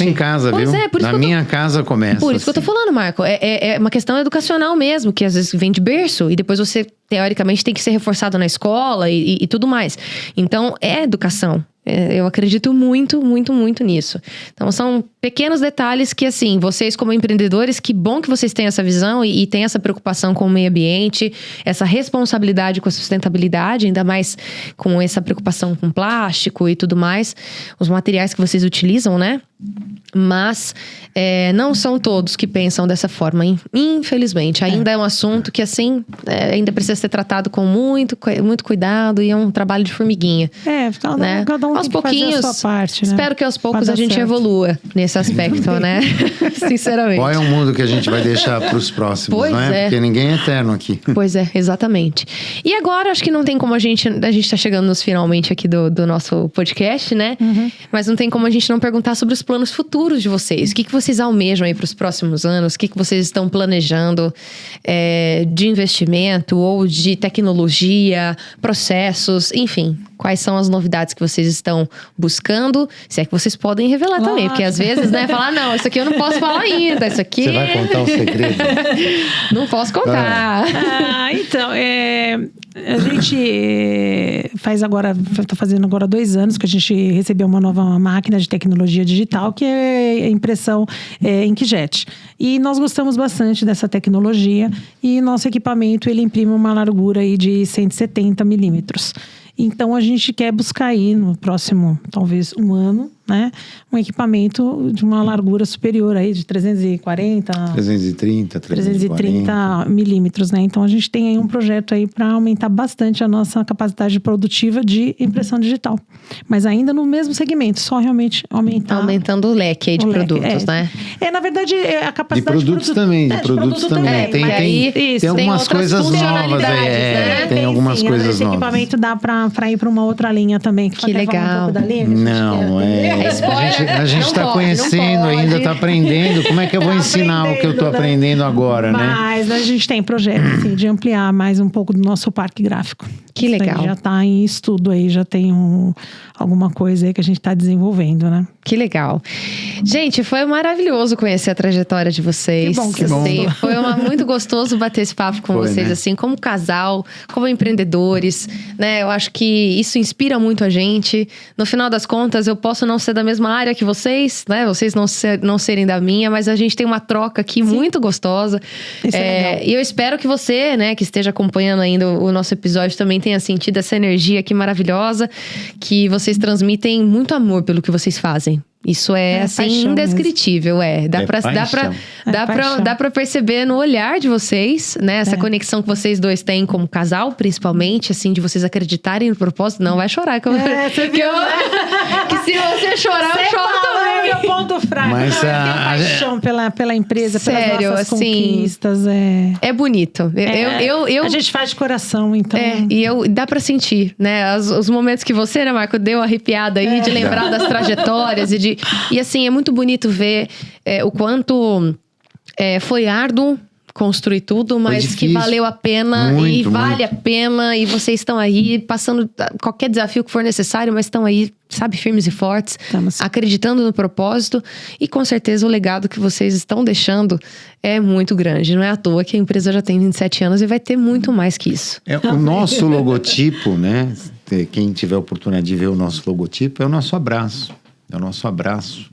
Speaker 3: em casa,
Speaker 1: pois
Speaker 3: viu?
Speaker 1: Por isso
Speaker 3: Na minha casa começa.
Speaker 1: Por isso que eu tô falando, Marco. É uma questão educacional mesmo, que às vezes vem de berço e depois você, teoricamente, tem que ser reforçado na escola e tudo mais. Então, é educação. Eu acredito muito, muito, muito nisso. Então, são pequenos detalhes que, assim, vocês como empreendedores, que bom que vocês têm essa visão e têm essa preocupação com o meio ambiente, essa responsabilidade com a sustentabilidade, ainda mais com essa preocupação com plástico e tudo mais, os materiais que vocês utilizam, né? Mas não são todos que pensam dessa forma, infelizmente. Ainda é um assunto que, assim, ainda precisa ser tratado com muito, muito cuidado e é um trabalho de formiguinha.
Speaker 2: Cada um
Speaker 1: aos
Speaker 2: tem que
Speaker 1: pouquinhos,
Speaker 2: fazer a sua parte, né?
Speaker 1: Espero que aos poucos a gente evolua nesse aspecto, né? Sinceramente.
Speaker 3: Qual é o mundo que a gente vai deixar para os próximos,
Speaker 1: pois
Speaker 3: não é? Porque ninguém é eterno aqui.
Speaker 1: Pois é, exatamente. E agora, acho que não tem como a gente tá chegando nos finalmente aqui do nosso podcast, né? Mas não tem como a gente não perguntar sobre os planos futuros futuro de vocês? O que vocês almejam aí para os próximos anos? O que vocês estão planejando de investimento ou de tecnologia, processos, enfim. Quais são as novidades que vocês estão buscando? Se é que vocês podem revelar também. Porque às vezes, né, falar, não, isso aqui eu não posso falar ainda. Isso aqui...
Speaker 3: Você vai contar o segredo?
Speaker 1: Não posso contar.
Speaker 2: Então, a gente faz agora, está fazendo agora 2 anos que a gente recebeu uma nova máquina de tecnologia digital, que é a impressão inkjet. E nós gostamos bastante dessa tecnologia e nosso equipamento, ele imprime uma largura aí de 170 milímetros. Então, a gente quer buscar aí no próximo, talvez, 1 ano, né? Um equipamento de uma largura superior aí de 330 milímetros, né? Então, a gente tem aí um projeto aí para aumentar bastante a nossa capacidade produtiva de impressão digital. Mas ainda no mesmo segmento, só realmente aumentar.
Speaker 1: Aumentando o leque aí de produtos, né?
Speaker 2: Na verdade, a capacidade
Speaker 3: de produtos também. De produtos também. Tem algumas coisas novas aí.
Speaker 1: Né?
Speaker 3: Tem algumas coisas
Speaker 2: esse
Speaker 3: novas.
Speaker 2: Esse equipamento dá para ir para uma outra linha também.
Speaker 1: Que legal.
Speaker 2: Um pouco da linha,
Speaker 3: não, a gente está conhecendo ainda, está aprendendo. Como é que eu vou ensinar o que eu estou aprendendo agora, né?
Speaker 2: Mas a gente tem projeto assim, de ampliar mais um pouco do nosso parque gráfico.
Speaker 1: Que legal.
Speaker 2: Já está em estudo aí, já tem alguma coisa aí que a gente está desenvolvendo, né?
Speaker 1: Que legal. Gente, foi maravilhoso conhecer a trajetória de vocês.
Speaker 2: Que bom.
Speaker 1: Foi muito gostoso bater esse papo com vocês, né? Assim, como casal, como empreendedores, né? Eu acho que isso inspira muito a gente. No final das contas, eu posso não ser da mesma área que vocês, né? Vocês não serem da minha, mas a gente tem uma troca aqui muito gostosa.
Speaker 2: Isso é legal.
Speaker 1: E eu espero que você, né, que esteja acompanhando ainda o nosso episódio, também tenha sentido essa energia aqui maravilhosa, que vocês transmitem muito amor pelo que vocês fazem. Isso assim, indescritível, Dá pra perceber no olhar de vocês, né? Essa conexão que vocês dois têm como casal, principalmente, assim, de vocês acreditarem no propósito. Não vai chorar, que se você chorar, eu choro também.
Speaker 2: É o ponto fraco.
Speaker 3: Mas
Speaker 2: a paixão pela empresa,
Speaker 1: sério,
Speaker 2: pelas nossas
Speaker 1: assim,
Speaker 2: conquistas.
Speaker 1: É bonito.
Speaker 2: A gente faz de coração, então.
Speaker 1: Dá pra sentir, né? Os momentos que você, né, Marco, deu arrepiada aí, de lembrar das trajetórias e assim, é muito bonito ver o quanto foi árduo construir tudo, mas que valeu a pena vale a pena. E vocês estão aí passando qualquer desafio que for necessário, mas estão aí, sabe, firmes e fortes, acreditando no propósito. E com certeza o legado que vocês estão deixando é muito grande. Não é à toa que a empresa já tem 27 anos e vai ter muito mais que isso.
Speaker 3: O nosso logotipo, né? Quem tiver a oportunidade de ver o nosso logotipo, é o nosso abraço. É o nosso abraço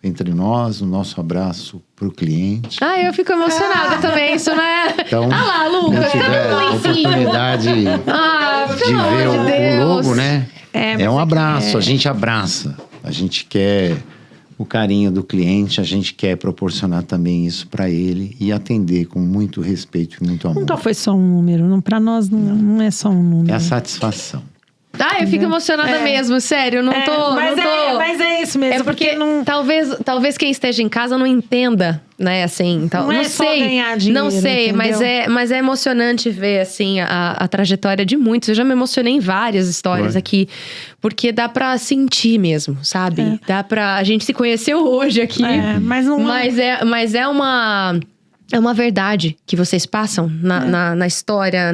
Speaker 3: entre nós, o nosso abraço pro cliente.
Speaker 1: Eu fico emocionada também, isso não é...
Speaker 3: Então,
Speaker 1: lá, Lucas,
Speaker 3: quem tiver a oportunidade de ver o logo, né? É um abraço, a gente abraça. A gente quer o carinho do cliente, a gente quer proporcionar também isso para ele e atender com muito respeito e muito amor.
Speaker 2: Nunca foi só um número, para nós não é só um número.
Speaker 3: É a satisfação.
Speaker 1: Eu fico emocionada mesmo, sério, não tô...
Speaker 2: Mas é isso mesmo.
Speaker 1: É porque talvez quem esteja em casa não entenda, né, assim... Então,
Speaker 2: não
Speaker 1: sei,
Speaker 2: só ganhar dinheiro,
Speaker 1: não sei, mas é emocionante ver, assim, a trajetória de muitos. Eu já me emocionei em várias histórias aqui, porque dá pra sentir mesmo, sabe? Dá pra... A gente se conheceu hoje aqui, mas é uma verdade que vocês passam na história,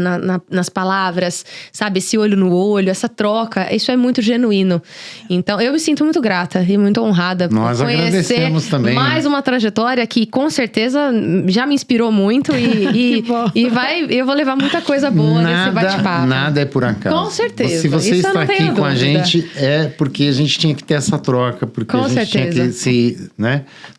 Speaker 1: nas palavras, sabe? Esse olho no olho, essa troca, isso é muito genuíno. Então, eu me sinto muito grata e muito honrada por conhecer
Speaker 3: também,
Speaker 1: mais uma trajetória que, com certeza, já me inspirou muito eu vou levar muita coisa boa nesse bate-papo.
Speaker 3: Nada é por acaso.
Speaker 1: Com certeza.
Speaker 3: Se você está aqui com a gente, é porque a gente tinha que ter essa troca, porque a gente tinha que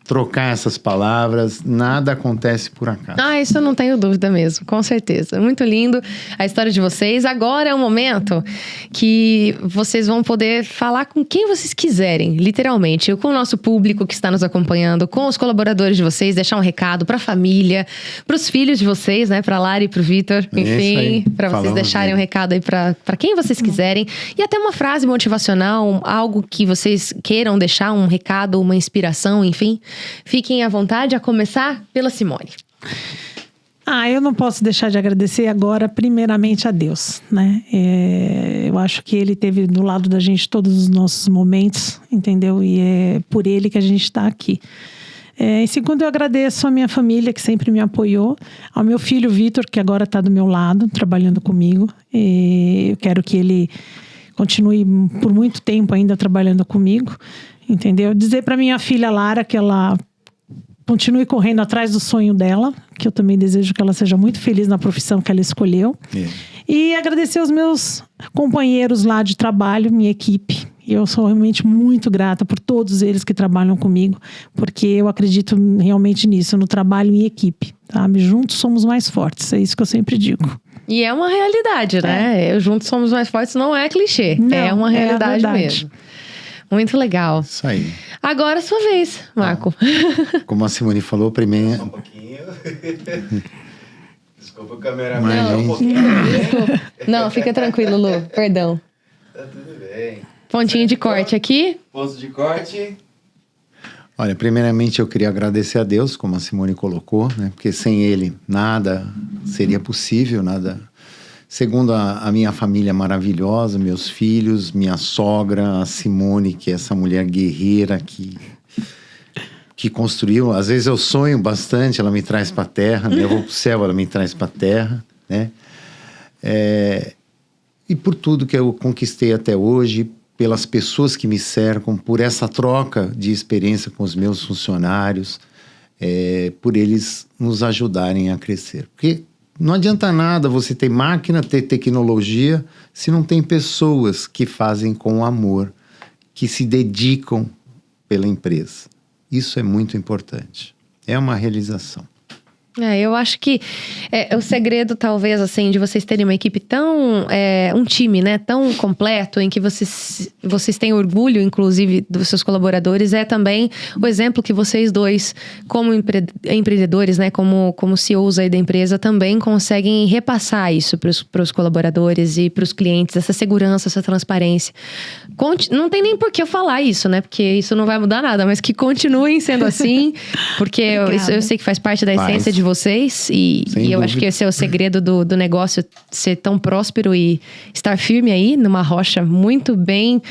Speaker 3: trocar essas palavras. Nada acontece por acaso.
Speaker 1: Isso eu não tenho dúvida mesmo, com certeza. Muito lindo a história de vocês. Agora é o momento que vocês vão poder falar com quem vocês quiserem, literalmente. Com o nosso público que está nos acompanhando, com os colaboradores de vocês, deixar um recado para a família, para os filhos de vocês, né? Para a Lari e para o Vitor, enfim, para vocês deixarem um recado aí para quem vocês quiserem. E até uma frase motivacional, algo que vocês queiram deixar, um recado, uma inspiração, enfim. Fiquem à vontade, a começar pela Simone.
Speaker 2: Eu não posso deixar de agradecer agora, primeiramente, a Deus, né? Eu acho que Ele esteve do lado da gente todos os nossos momentos, entendeu? E é por Ele que a gente está aqui. Em segundo, eu agradeço a minha família, que sempre me apoiou, ao meu filho Vitor, que agora está do meu lado, trabalhando comigo. Eu quero que ele continue por muito tempo ainda trabalhando comigo, entendeu? Dizer para minha filha Lara que ela continue correndo atrás do sonho dela, que eu também desejo que ela seja muito feliz na profissão que ela escolheu. E agradecer aos meus companheiros lá de trabalho, minha equipe. Eu sou realmente muito grata por todos eles que trabalham comigo, porque eu acredito realmente nisso, no trabalho em equipe, sabe? Juntos somos mais fortes, é isso que eu sempre digo.
Speaker 1: E é uma realidade, né? Juntos somos mais fortes não é clichê,
Speaker 2: Não,
Speaker 1: é uma realidade mesmo. Muito legal.
Speaker 3: Isso aí.
Speaker 1: Agora é sua vez, Marco.
Speaker 3: Como a Simone falou, primeiro...
Speaker 4: Só um pouquinho. Desculpa o cameraman.
Speaker 3: Não,
Speaker 4: Um pouquinho.
Speaker 1: Desculpa. Não, fica tranquilo, Lu. Perdão.
Speaker 4: Tá tudo bem.
Speaker 1: Pontinho de corte aqui.
Speaker 4: Ponto de corte.
Speaker 3: Olha, primeiramente eu queria agradecer a Deus, como a Simone colocou, né? Porque sem Ele nada seria possível, nada... Segundo a minha família maravilhosa, meus filhos, minha sogra, a Simone, que é essa mulher guerreira que construiu. Às vezes eu sonho bastante, ela me traz para a terra, né? Eu vou para o céu, ela me traz para a terra, né? E por tudo que eu conquistei até hoje, pelas pessoas que me cercam, por essa troca de experiência com os meus funcionários, por eles nos ajudarem a crescer. Porque não adianta nada você ter máquina, ter tecnologia, se não tem pessoas que fazem com amor, que se dedicam pela empresa. Isso é muito importante. É uma realização.
Speaker 1: Eu acho que o segredo, talvez, assim, de vocês terem uma equipe tão... um time, né? Tão completo, em que vocês têm orgulho, inclusive, dos seus colaboradores, é também o exemplo que vocês dois, como empreendedores, né? Como CEOs aí da empresa, também conseguem repassar isso para os colaboradores e para os clientes, essa segurança, essa transparência. Não tem nem por que eu falar isso, né? Porque isso não vai mudar nada, mas que continuem sendo assim, porque eu sei que faz parte da essência de vocês e eu acho que esse é o segredo do negócio ser tão próspero e estar firme aí numa rocha muito bem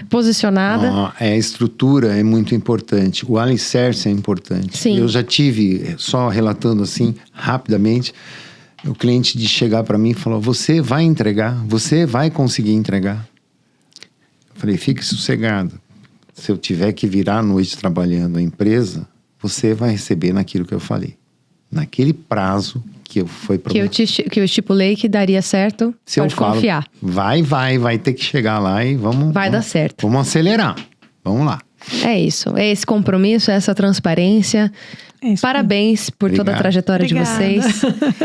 Speaker 1: posicionada.
Speaker 3: A estrutura é muito importante, o alicerce é importante.
Speaker 1: Sim. Eu
Speaker 3: já tive, só relatando assim rapidamente, o cliente de chegar para mim e falar: você vai entregar, você vai conseguir entregar. Eu falei: fique sossegado, se eu tiver que virar a noite trabalhando a empresa, você vai receber naquilo que eu falei. Naquele prazo que foi prometido.
Speaker 1: Que eu estipulei que daria certo,
Speaker 3: se
Speaker 1: pode confiar.
Speaker 3: Vai ter que chegar lá e vamos...
Speaker 1: Vai dar certo.
Speaker 3: Vamos acelerar, vamos lá.
Speaker 1: É isso, é esse compromisso, essa transparência. Parabéns por toda a trajetória de vocês.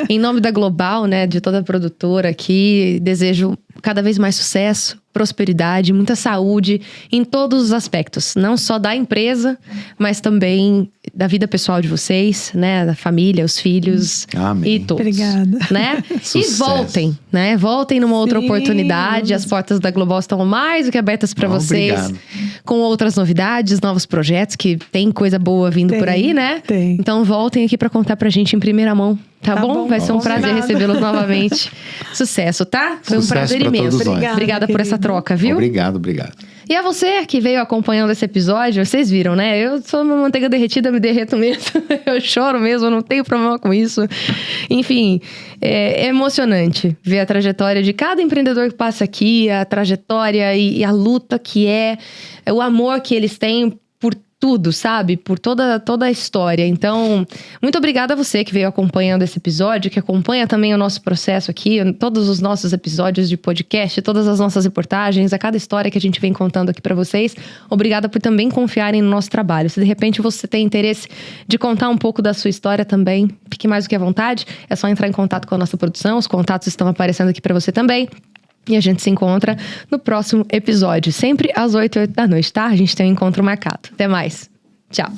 Speaker 1: Em nome da Global, né, de toda a produtora aqui, desejo cada vez mais sucesso, prosperidade, muita saúde em todos os aspectos. Não só da empresa, mas também da vida pessoal de vocês, né? Da família, os filhos.
Speaker 3: Amém.
Speaker 1: E todos.
Speaker 2: Obrigada.
Speaker 1: Né? E voltem, né? Voltem numa outra oportunidade. As portas da Global estão mais do que abertas para vocês.
Speaker 3: Obrigado.
Speaker 1: Com outras novidades, novos projetos, que tem coisa boa vindo por aí, né?
Speaker 2: Tem.
Speaker 1: Então voltem aqui para contar pra gente em primeira mão. Tá bom? Vai ser um prazer recebê-los novamente. Sucesso, tá? Foi um prazer imenso. Obrigada por essa troca, viu?
Speaker 3: Obrigado.
Speaker 1: E a você que veio acompanhando esse episódio, vocês viram, né? Eu sou uma manteiga derretida, me derreto mesmo. Eu choro mesmo, não tenho problema com isso. Enfim, é emocionante ver a trajetória de cada empreendedor que passa aqui, a trajetória e a luta que é o amor que eles têm por tudo, sabe? Por toda a história. Então, muito obrigada a você que veio acompanhando esse episódio, que acompanha também o nosso processo aqui, todos os nossos episódios de podcast, todas as nossas reportagens, a cada história que a gente vem contando aqui pra vocês. Obrigada por também confiarem no nosso trabalho. Se de repente você tem interesse de contar um pouco da sua história também, fique mais do que à vontade. É só entrar em contato com a nossa produção. Os contatos estão aparecendo aqui pra você também. E a gente se encontra no próximo episódio, sempre às 8h da noite, tá? A gente tem um encontro marcado. Até mais. Tchau.